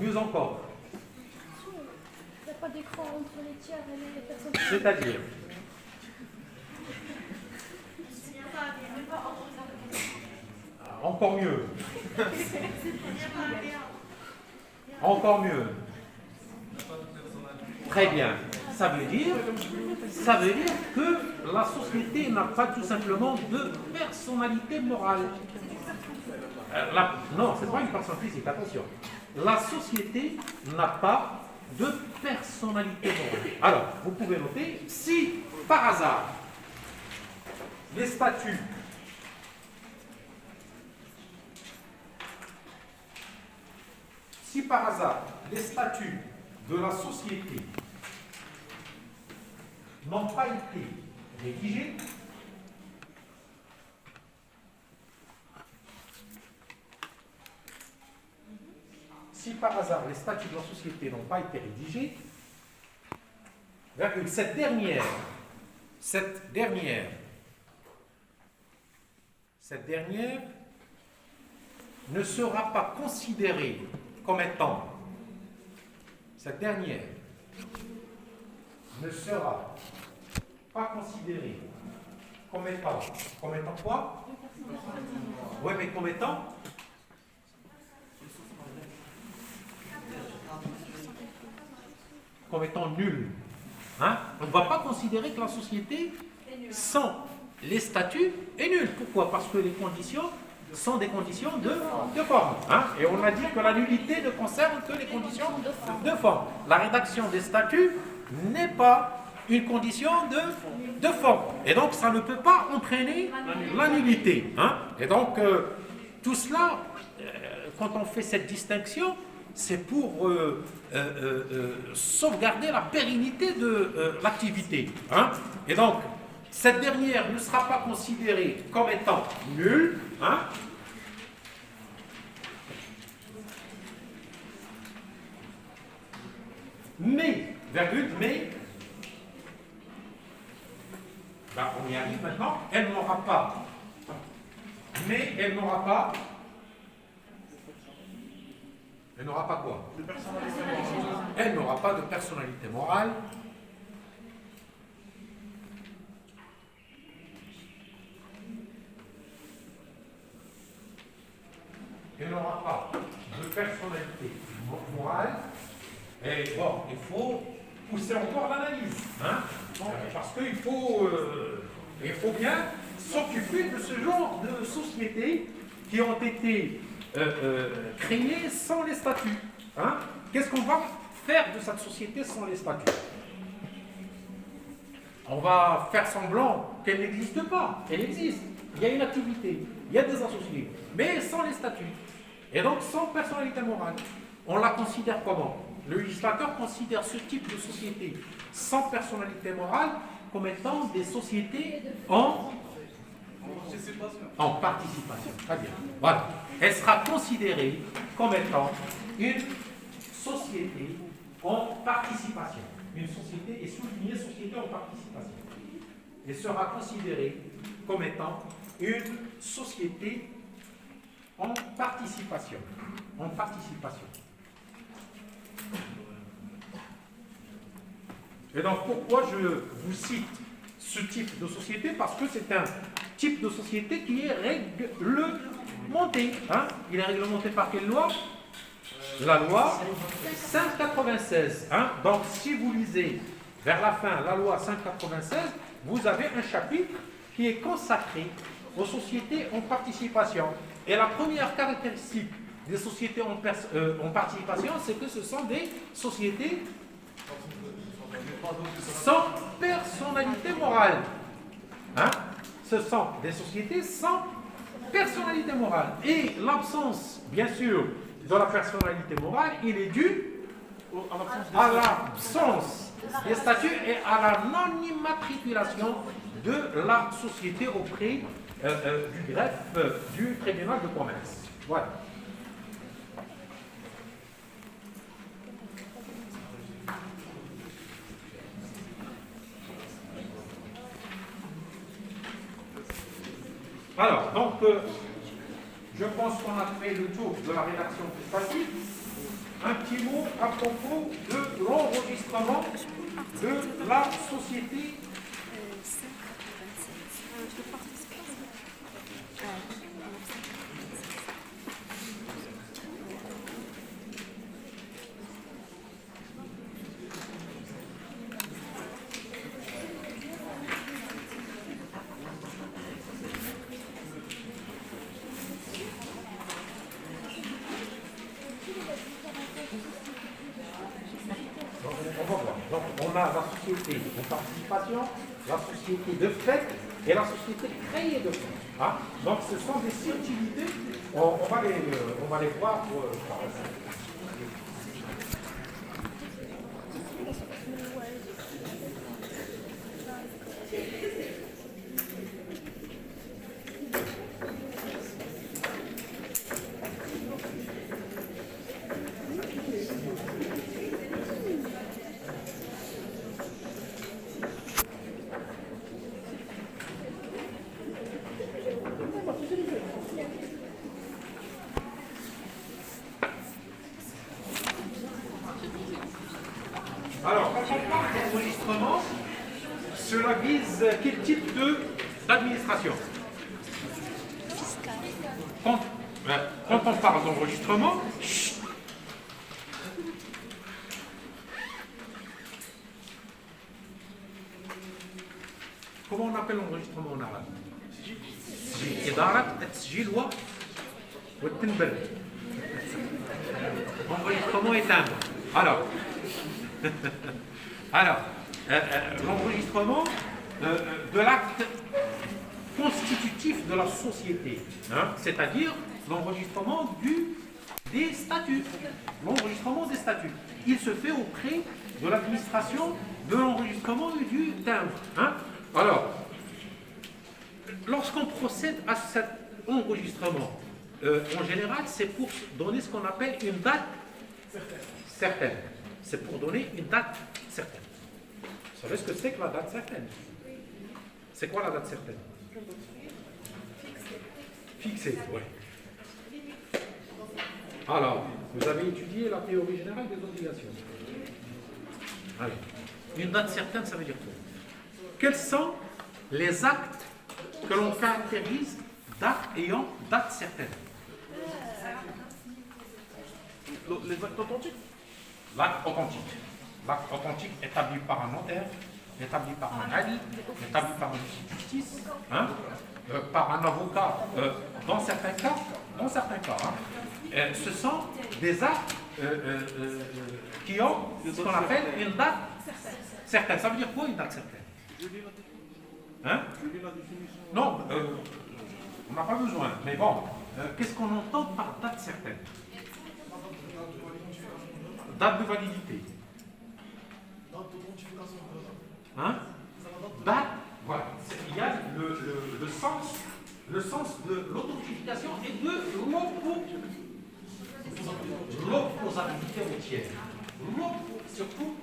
Mieux encore. Il n'y a pas d'écran entre les tiers et les personnes. C'est-à-dire encore mieux. Encore mieux. Très bien. Ça veut dire que la société n'a pas tout simplement de personnalité morale. Non, ce n'est pas une personne physique, attention. La société n'a pas de personnalité morale. Alors, vous pouvez noter, si par hasard, les statuts de la société n'ont pas été rédigés, si par hasard les statuts de la société n'ont pas été rédigés, cette dernière ne sera pas considérée comme étant quoi? Oui, mais comme étant nulle. Hein? On ne va pas considérer que la société, sans les statuts, est nulle. Pourquoi? Parce que les conditions sont des conditions de forme. Hein? Et on a dit que la nullité ne concerne que les conditions de forme. La rédaction des statuts n'est pas une condition de forme. Et donc, ça ne peut pas entraîner la nullité. Hein? Et donc, tout cela, quand on fait cette distinction, c'est pour sauvegarder la pérennité de l'activité. Hein? Et donc, cette dernière ne sera pas considérée comme étant nulle. Hein? Mais, on y arrive maintenant, elle n'aura pas quoi? Elle n'aura pas de personnalité morale. Elle n'aura pas de personnalité morale. Et bon, il faut pousser encore l'analyse. Hein? Parce qu'il faut bien s'occuper de ce genre de sociétés qui ont été créées sans les statuts. Hein? Qu'est-ce qu'on va faire de cette société sans les statuts? On va faire semblant qu'elle n'existe pas. Elle existe. Il y a une activité, il y a des associés, mais sans les statuts. Et donc sans personnalité morale. On la considère comment? Le législateur considère ce type de société sans personnalité morale comme étant des sociétés en participation. Très bien. Voilà. Elle sera considérée comme étant une société en participation. Une société est soulignée société en participation. Elle sera considérée comme étant une société en participation. En participation. Et donc pourquoi je vous cite ce type de société? Parce que c'est un type de société qui est réglementé. Hein? Il est réglementé par quelle loi? La loi 596. Hein? Donc si vous lisez vers la fin la loi 596, vous avez un chapitre qui est consacré aux sociétés en participation. Et la première caractéristique des sociétés en participation, c'est que ce sont des sociétés sans personnalité morale. Hein? Ce sont des sociétés sans personnalité morale. Et l'absence, bien sûr, de la personnalité morale, il est dû à l'absence des statuts et à la non-immatriculation de la société auprès du greffe du tribunal de commerce. Voilà. Alors, donc, je pense qu'on a fait le tour de la rédaction du statut. Un petit mot à propos de l'enregistrement de la société. Donc, on a la société de participation, la société de fait et la société créée de fait. Hein? Donc, ce sont des subtilités. On va les voir par la suite. Alors, quand on parle d'enregistrement, cela vise quel type d'administration? Quand on parle d'enregistrement, comment on appelle l'enregistrement en arabe? إدارة التسجيل والتنبذ. Enregistrement et timbre. Alors, l'enregistrement de l'acte constitutif de la société, hein, c'est-à-dire l'enregistrement des statuts. L'enregistrement des statuts. Il se fait auprès de l'administration de l'enregistrement et du timbre. Hein. Alors, lorsqu'on procède à cet enregistrement, en général, c'est pour donner ce qu'on appelle une date certaine. C'est pour donner une date certaine. Vous savez ce que c'est que la date certaine? C'est quoi la date certaine? Fixée, oui. Alors, vous avez étudié la théorie générale des obligations. Allez. Une date certaine, ça veut dire quoi? Quels sont les actes que l'on caractérise d'actes ayant date certaine? Les actes authentiques. L'acte authentique. L'acte authentique établi par un notaire établi par un ali, établi par une justice, hein, par un avocat, dans certains cas, ce sont des actes qui ont ce qu'on appelle une date certaine. Ça veut dire quoi une date certaine? Hein? Non, on n'a pas besoin. Mais bon, qu'est-ce qu'on entend par date certaine? Date de validité. Hein? Date, voilà. Il y a le sens de l'authentification et de l'opposabilité au tiers. Surtout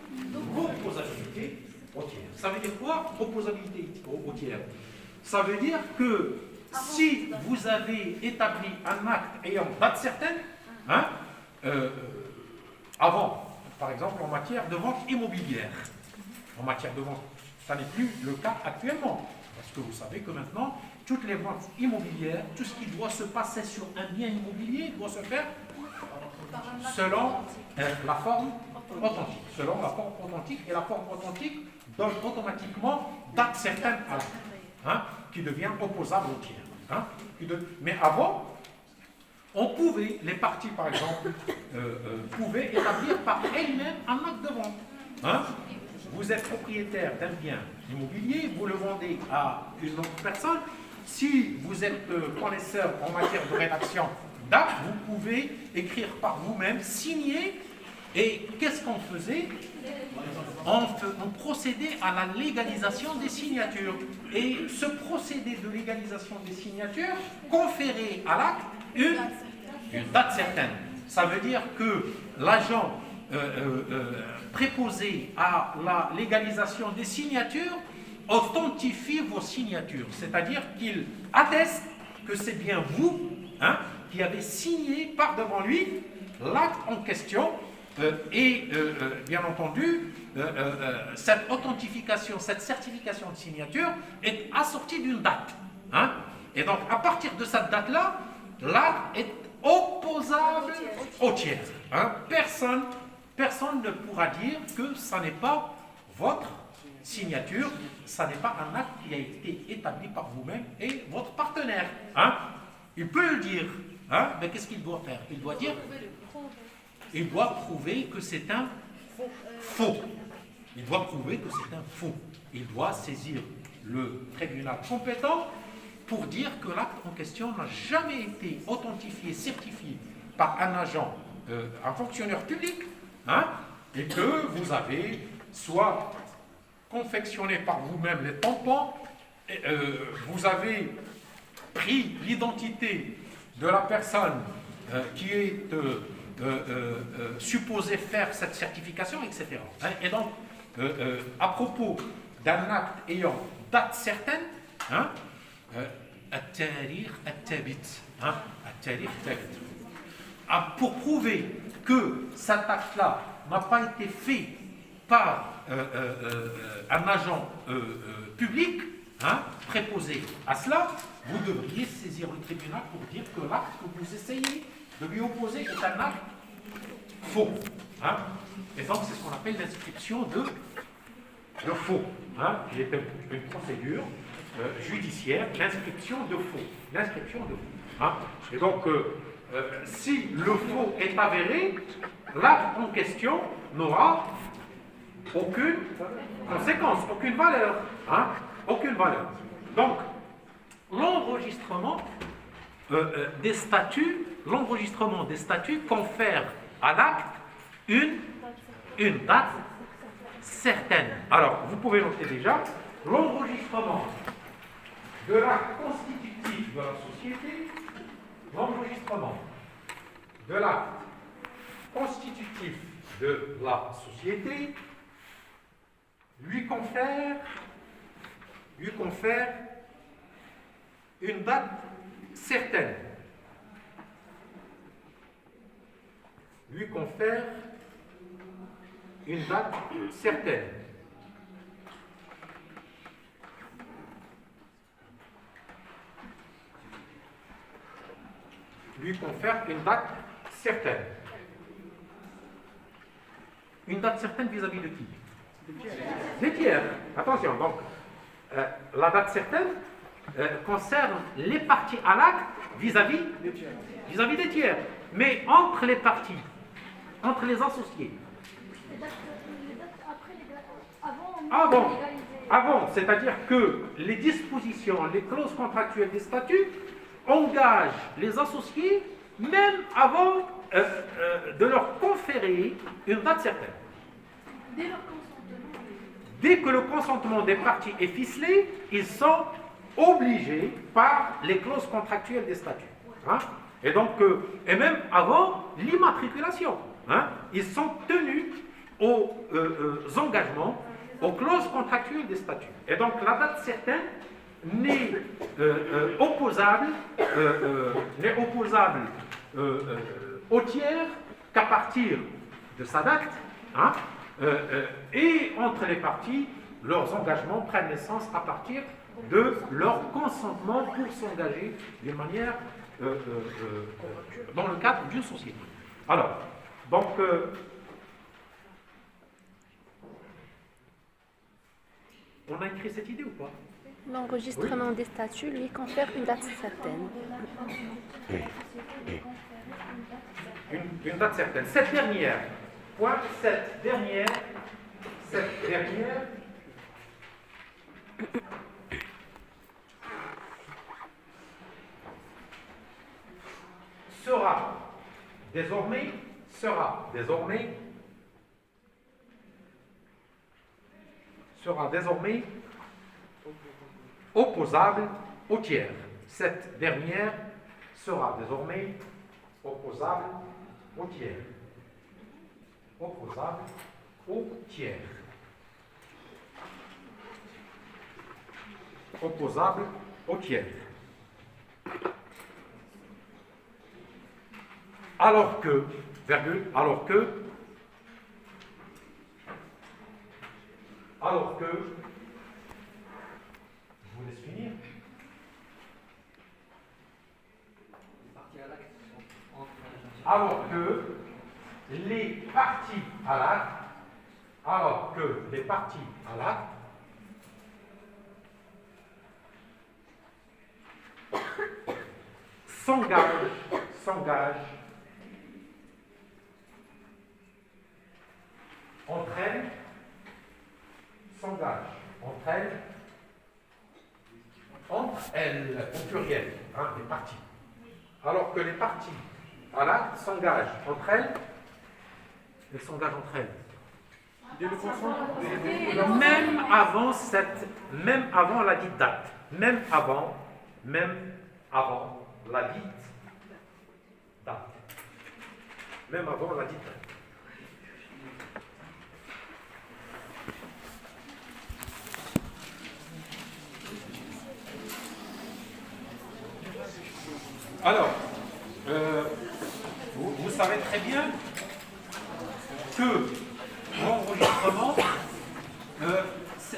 l'opposabilité au tiers. Ça veut dire quoi, opposabilité au tiers? Ça veut dire que si vous avez établi un acte ayant date certaine, hein, avant, par exemple en matière de vente immobilière, en matière de vente, ça n'est plus le cas actuellement, parce que vous savez que maintenant, toutes les ventes immobilières, tout ce qui doit se passer sur un bien immobilier doit se faire selon la forme authentique. Selon la forme authentique, et la forme authentique donne automatiquement date certaine à l'acte, hein, qui devient opposable au tiers. Hein, mais avant, on pouvait, les parties par exemple, pouvaient établir par elles-mêmes un acte de vente. Hein. Vous êtes propriétaire d'un bien immobilier, vous le vendez à une autre personne. Si vous êtes connaisseur en matière de rédaction d'actes, vous pouvez écrire par vous-même, signer. Et qu'est-ce qu'on faisait? On procédait à la légalisation des signatures. Et ce procédé de légalisation des signatures conférait à l'acte une date certaine. Ça veut dire que l'agent préposé à la légalisation des signatures authentifie vos signatures. C'est-à-dire qu'il atteste que c'est bien vous, hein, qui avez signé par devant lui l'acte en question. Bien entendu, cette authentification, cette certification de signature est assortie d'une date. Hein? Et donc, à partir de cette date-là, l'acte est opposable au tiers. Hein? Personne ne pourra dire que ça n'est pas votre signature, ça n'est pas un acte qui a été établi par vous-même et votre partenaire. Hein? Il peut le dire, hein? Mais qu'est-ce qu'il doit faire? Il doit dire... Il doit prouver que c'est un faux. Il doit prouver que c'est un faux. Il doit saisir le tribunal compétent pour dire que l'acte en question n'a jamais été authentifié, certifié par un agent, un fonctionnaire public, hein, et que vous avez soit confectionné par vous-même les tampons, vous avez pris l'identité de la personne qui est... supposé faire cette certification, etc. Et donc, à propos d'un acte ayant date certaine, hein, pour prouver que cet acte-là n'a pas été fait par un agent public, hein, préposé à cela, vous devriez saisir le tribunal pour dire que l'acte que vous essayez de lui opposer est un acte faux. Hein? Et donc, c'est ce qu'on appelle l'inscription de faux. Hein? Il est une procédure judiciaire, l'inscription de faux. L'inscription de faux. Hein? Et donc, si le faux est avéré, l'acte en question n'aura aucune conséquence, aucune valeur. Hein? Aucune valeur. Donc, l'enregistrement des statuts confère à l'acte une date certaine. Alors, vous pouvez noter déjà, l'enregistrement de l'acte constitutif de la société, l'enregistrement de l'acte constitutif de la société lui confère une date certaine. Lui confère une date certaine. Lui confère une date certaine. Une date certaine vis-à-vis de qui? Des tiers. Attention, donc, la date certaine concerne les parties à l'acte vis-à-vis des tiers. Mais entre les parties, entre les associés. Les dates après, avant, Avant, c'est-à-dire que les dispositions, les clauses contractuelles des statuts engagent les associés même avant de leur conférer une date certaine. Dès leur consentement. Dès que le consentement des parties est ficelé, ils sont obligés par les clauses contractuelles des statuts. Hein? Et donc, et même avant l'immatriculation, hein? Ils sont tenus aux engagements, aux clauses contractuelles des statuts. Et donc, la date certaine n'est opposable au tiers qu'à partir de sa date, hein? Et entre les parties, leurs engagements prennent naissance à partir de leur consentement pour s'engager d'une manière dans le cadre d'une société. Alors, donc, on a écrit cette idée ou pas? L'enregistrement des statuts lui confère une date certaine. Une date certaine. Cette dernière sera désormais opposable au tiers. Cette dernière sera désormais opposable au tiers. Opposable au tiers. Opposable au tiers. Alors que, virgule, je vous laisse finir. Alors que les parties à l'acte, s'engagent entre elles, au pluriel, hein, les parties. Alors que les parties à l'acte s'engagent entre elles, même avant la dite date, même avant la dite date. Alors, vous savez très bien que l'enregistrement,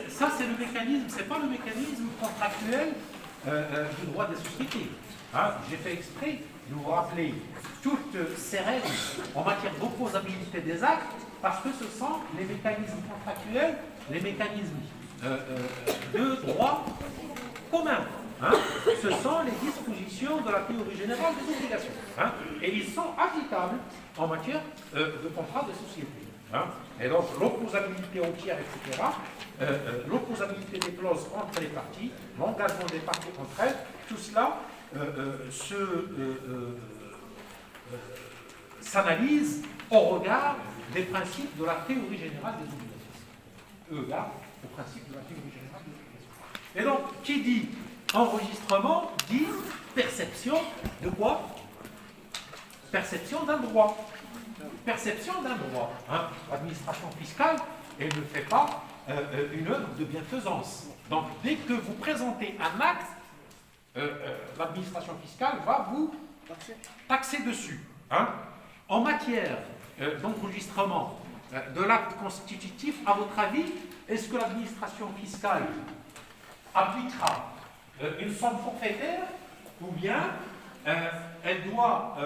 ça c'est le mécanisme, c'est pas le mécanisme contractuel du droit des sociétés. Hein, j'ai fait exprès de vous rappeler toutes ces règles en matière d'opposabilité des actes, parce que ce sont les mécanismes contractuels, les mécanismes de droit commun. Hein, ce sont les dispositions de la théorie générale des obligations. Hein, et ils sont applicables en matière de contrat de société. Hein, et donc l'opposabilité au tiers, etc., l'opposabilité des clauses entre les parties, l'engagement des parties entre elles, tout cela s'analyse au regard des principes de la théorie générale des obligations. Eu égard au principe de la théorie générale des obligations. Et donc, qui dit enregistrement dit perception de quoi? Perception d'un droit. Perception d'un droit. Hein. L'administration fiscale, elle ne fait pas une œuvre de bienfaisance. Donc, dès que vous présentez un acte, l'administration fiscale va vous taxer dessus. Hein. En matière d'enregistrement de l'acte constitutif, à votre avis, est-ce que l'administration fiscale appliquera une somme forfaitaire ou bien elle doit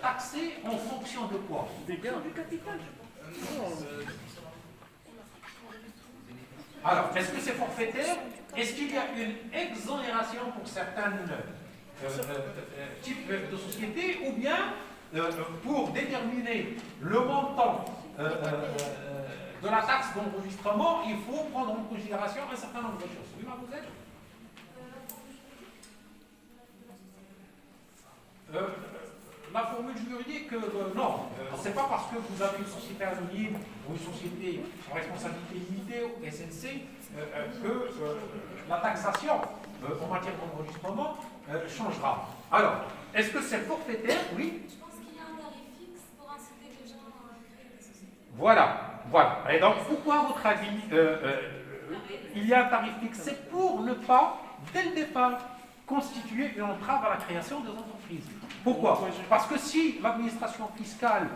taxer en fonction de quoi? Du capital, je pense. Alors, est-ce que c'est forfaitaire? Est-ce qu'il y a une exonération pour certains types de sociétés, ou bien pour déterminer le montant de la taxe d'enregistrement, il faut prendre en considération un certain nombre de choses. Oui, mademoiselle? La formule juridique, non. C'est pas parce que vous avez une société anonyme ou une société à responsabilité limitée, ou SNC, que la taxation en matière d'enregistrement changera. Alors, est-ce que c'est forfaitaire? Oui. Je pense qu'il y a un tarif fixe pour inciter les gens à créer des sociétés. Voilà, voilà. Et donc, pourquoi, à votre avis, il y a un tarif fixe? C'est pour ne pas, dès le départ, constituer une entrave à la création des entreprises. Pourquoi? Parce que si l'administration fiscale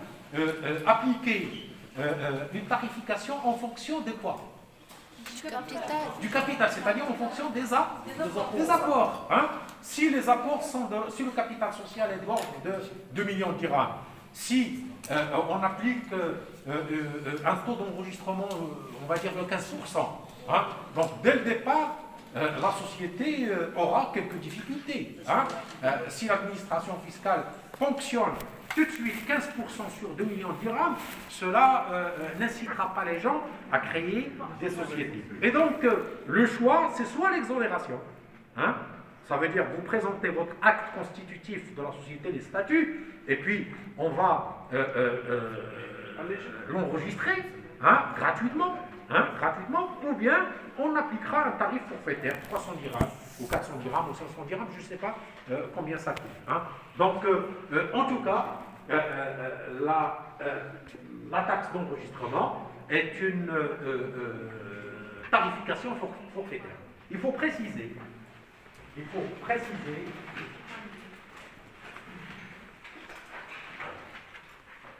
appliquait une tarification en fonction de quoi? Du capital, c'est-à-dire en fonction des apports. Hein? Si les apports sont si le capital social est de l'ordre de 2 millions de dirhams, si on applique un taux d'enregistrement, on va dire de 15%, hein? Donc dès le départ, la société aura quelques difficultés. Hein? Si l'administration fiscale fonctionne tout de suite 15% sur 2 millions de dirhams, cela n'incitera pas les gens à créer des sociétés. Et donc, le choix, c'est soit l'exonération, hein? Ça veut dire vous présentez votre acte constitutif de la société, les statuts, et puis on va l'enregistrer, hein, gratuitement, ou bien on appliquera un tarif forfaitaire, 300 dirhams, ou 400 dirhams, ou 500 dirhams, je ne sais pas combien ça coûte. Hein. Donc, en tout cas, la taxe d'enregistrement est une tarification forfaitaire. Il faut préciser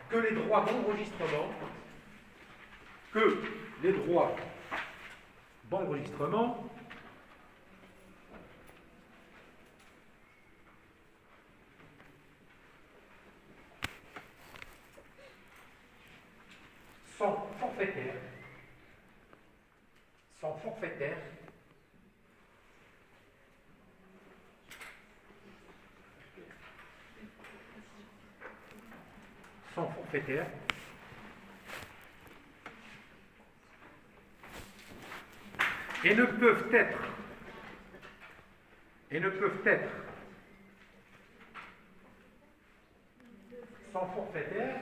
que les droits d'enregistrement sont forfaitaires et ne peuvent être sont forfaitaires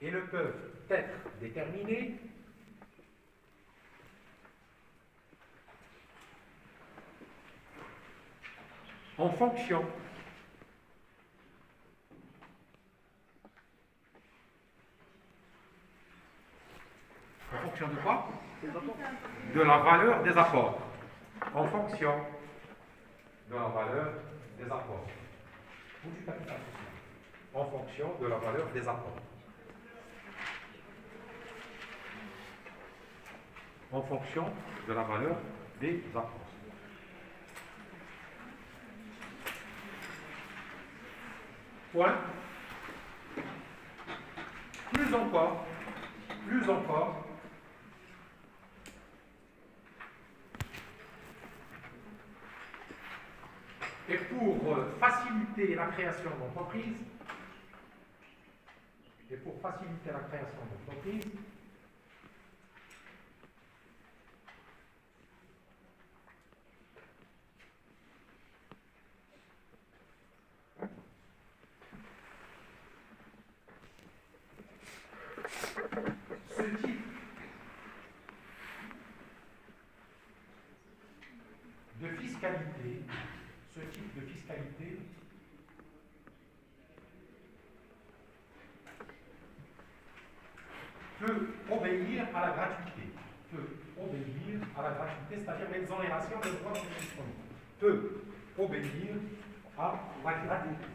et ne peuvent être déterminés en fonction de quoi? De la valeur des apports. En fonction de la valeur des apports. Ou du capital social. En fonction de la valeur des apports. En fonction de la valeur des apports. Point. Plus encore, et pour faciliter la création d'entreprises, ce type de fiscalité peut obéir à la gratuité. C'est-à-dire l'exonération des droits d'enregistrement. Peut obéir à la gratuité.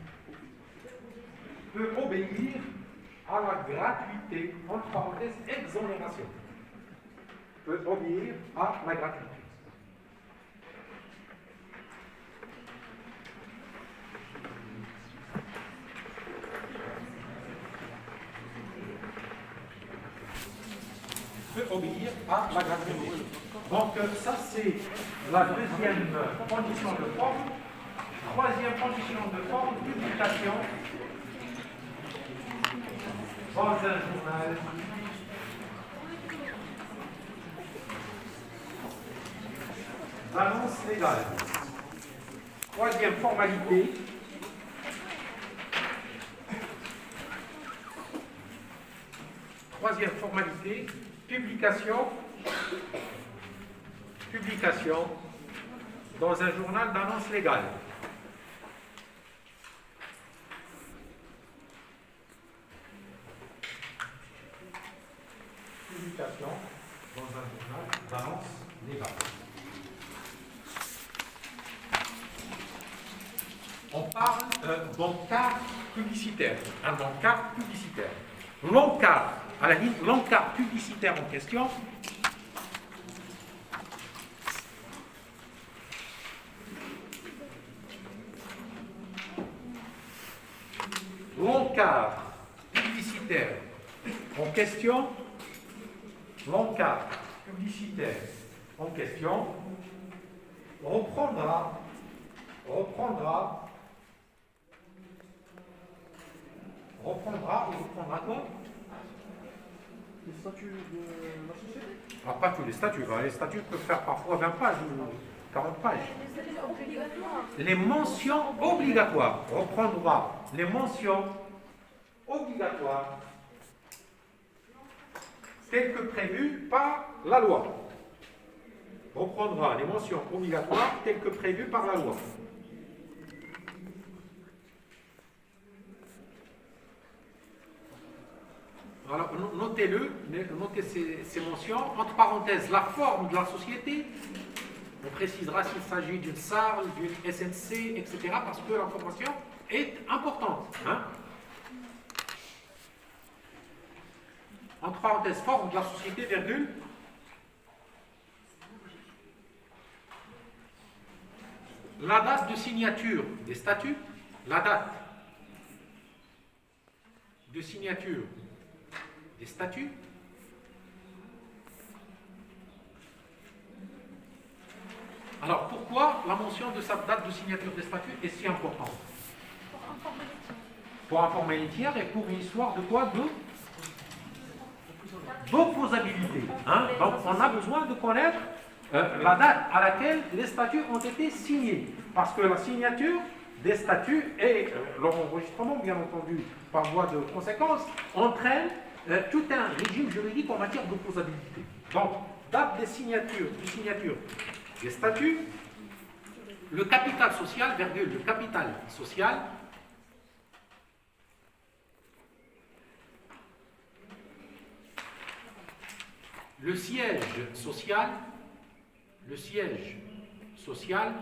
Entre parenthèses, exonération. Peut obéir à la gratuité. peut obéir à la gratuité. Donc ça c'est la deuxième condition de forme. Troisième condition de forme, publication dans un journal d'annonce légale. Troisième formalité, publication dans un journal d'annonce légale. Publication dans un journal d'annonce légale. On parle d'encart publicitaire. Un encart publicitaire. L'encart, à la limite, l'encart publicitaire en question, l'encart publicitaire en question reprendra quoi? Les statuts de la société. Ah, pas tous les statuts. Les statuts peuvent faire parfois 20 pages ou 40 pages. Les mentions obligatoires. Reprendra les mentions obligatoires telles que prévues par la loi. Reprendra les mentions obligatoires telles que prévues par la loi. Alors, notez ces mentions. Entre parenthèses, la forme de la société. On précisera s'il s'agit d'une SARL, d'une SNC, etc. parce que l'information est importante. Entre parenthèses, forme de la société, virgule. La date de signature des statuts. La date de signature des statuts. Alors, pourquoi la mention de sa date de signature des statuts est si importante? Pour informer les tiers et pour une histoire de quoi? D'opposabilité. Donc, on a besoin de connaître la date à laquelle les statuts ont été signés. Parce que la signature des statuts et leur enregistrement, bien entendu, par voie de conséquence, entraîne tout un régime juridique en matière d'opposabilité. Donc, date des signatures, des statuts, le capital social, virgule, le capital social, le siège social,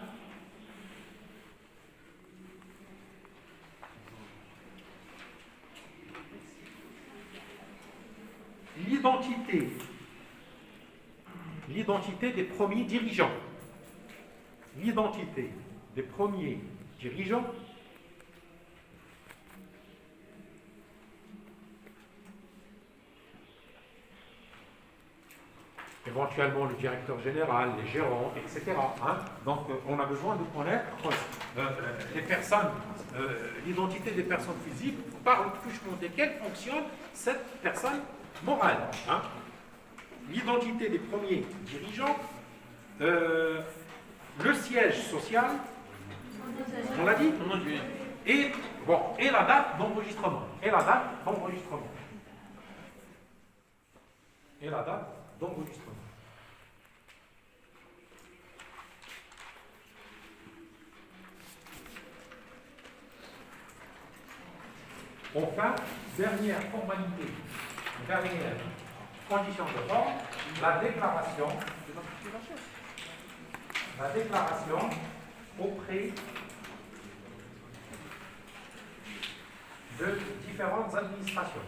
l'identité des premiers dirigeants. L'identité des premiers dirigeants. Éventuellement le directeur général, les gérants, etc. Donc on a besoin de connaître les personnes, l'identité des personnes physiques par le truchement desquelles fonctionne cette personne morale. L'identité des premiers dirigeants, le siège social, on l'a dit, et la date d'enregistrement. Enfin, dernière formalité, dernière condition de forme, la déclaration auprès de différentes administrations.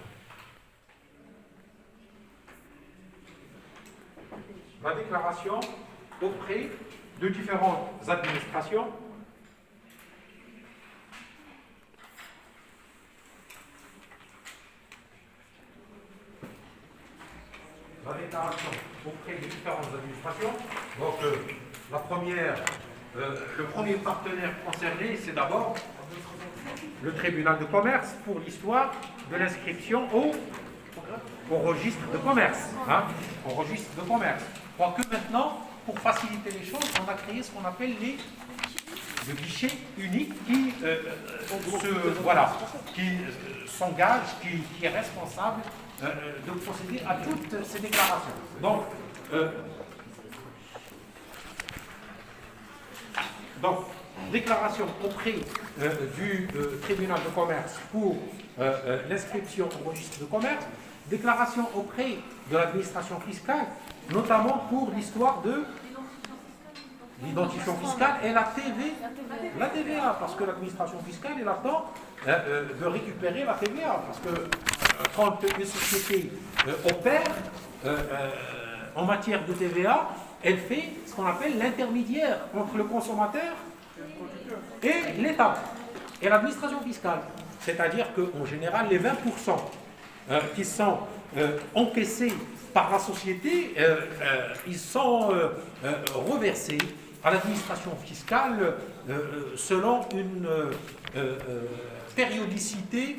La déclaration auprès de différentes administrations la déclaration auprès des différentes administrations. Donc, le premier partenaire concerné, c'est d'abord le tribunal de commerce pour l'histoire de l'inscription au registre de commerce. Hein, au registre de commerce. Quoique maintenant, pour faciliter les choses, on a créé ce qu'on appelle le guichet unique qui s'engage, qui est responsable de procéder à toutes ces déclarations. Donc, déclaration auprès du tribunal de commerce pour l'inscription au registre de commerce, déclaration auprès de l'administration fiscale, notamment pour l'histoire de l'identifiant fiscal et la TVA, parce que l'administration fiscale, elle attend de récupérer la TVA, parce que quand une société opère en matière de TVA, elle fait ce qu'on appelle l'intermédiaire entre le consommateur et l'État et l'administration fiscale. C'est-à-dire qu'en général, les 20% qui sont encaissés par la société, ils sont reversés à l'administration fiscale selon une périodicité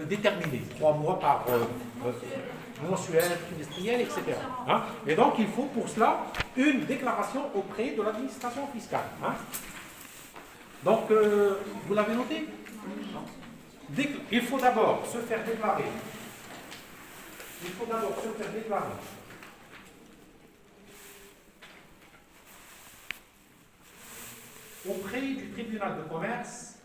déterminée, 3 mois par mensuel, trimestriel, etc. Hein? Et donc, il faut pour cela une déclaration auprès de l'administration fiscale. Hein? Donc, vous l'avez noté? Il faut d'abord se faire déclarer. Il faut d'abord se faire déclarer auprès du tribunal de commerce,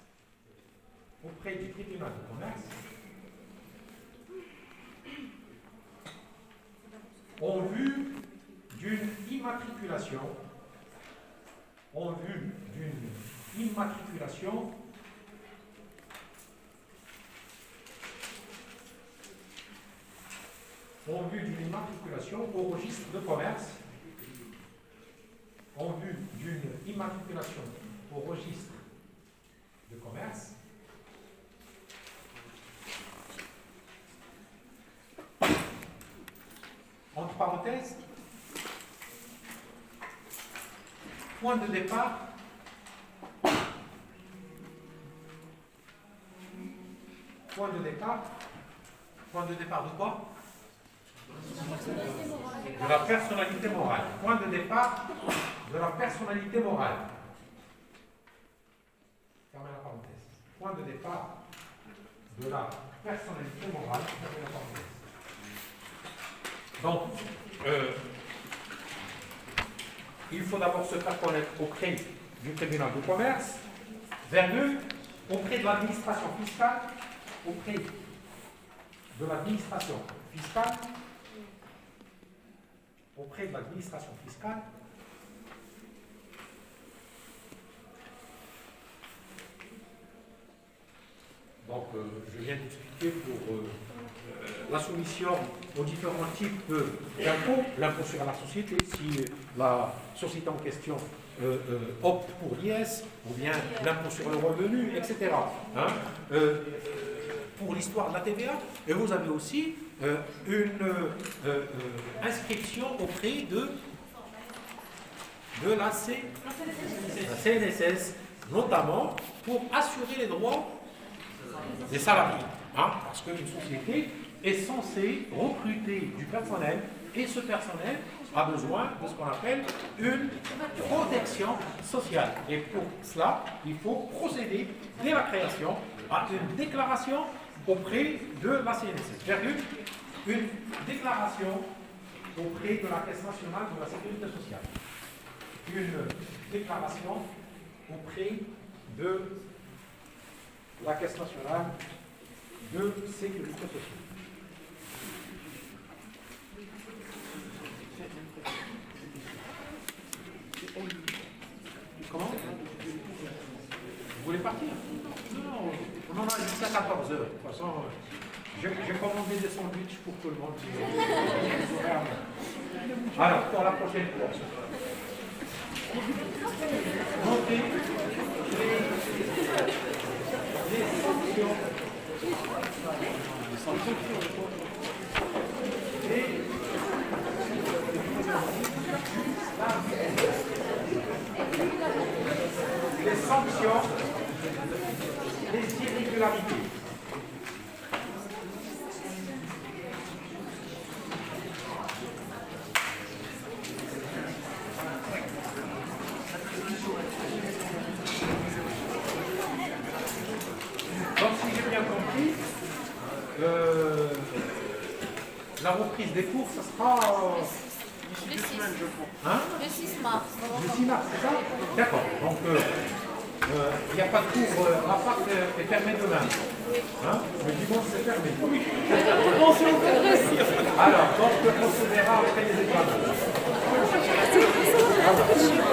en vue d'une immatriculation, au registre de commerce, entre parenthèses, point de départ, de quoi? De la personnalité morale. Point de départ de la personnalité morale. Fermez la parenthèse. Point de départ de la personnalité morale. Fermez la parenthèse. Donc, il faut d'abord se faire connaître auprès du tribunal de commerce, auprès de l'administration fiscale, Donc, je viens d'expliquer pour la soumission aux différents types d'impôts, l'impôt sur la société, si la société en question opte pour l'IS, ou bien l'impôt sur le revenu, etc. Hein? Pour l'histoire de la TVA, et vous avez aussi une inscription auprès de la CNSS, notamment pour assurer les droits des salariés. Hein, parce qu'une société est censée recruter du personnel, et ce personnel a besoin de ce qu'on appelle une protection sociale. Et pour cela, il faut procéder dès la création à une déclaration auprès de la CNSS, une déclaration auprès de la Caisse nationale de la sécurité sociale, une déclaration auprès de la Caisse nationale de sécurité sociale. Comment? Vous voulez partir? Non, on en a jusqu'à 14h. De toute façon, j'ai commandé des sandwichs pour tout le monde. Alors, pour la prochaine fois. Notez les sanctions. Et la reprise des cours, ça sera Le 6. hein, Le 6 mars. le 6 mars, c'est ça? D'accord. Donc, il n'y a pas de cours, la fac est fermée demain. Hein? Le dimanche, c'est fermé. Alors, donc, on se verra après les examens. Voilà.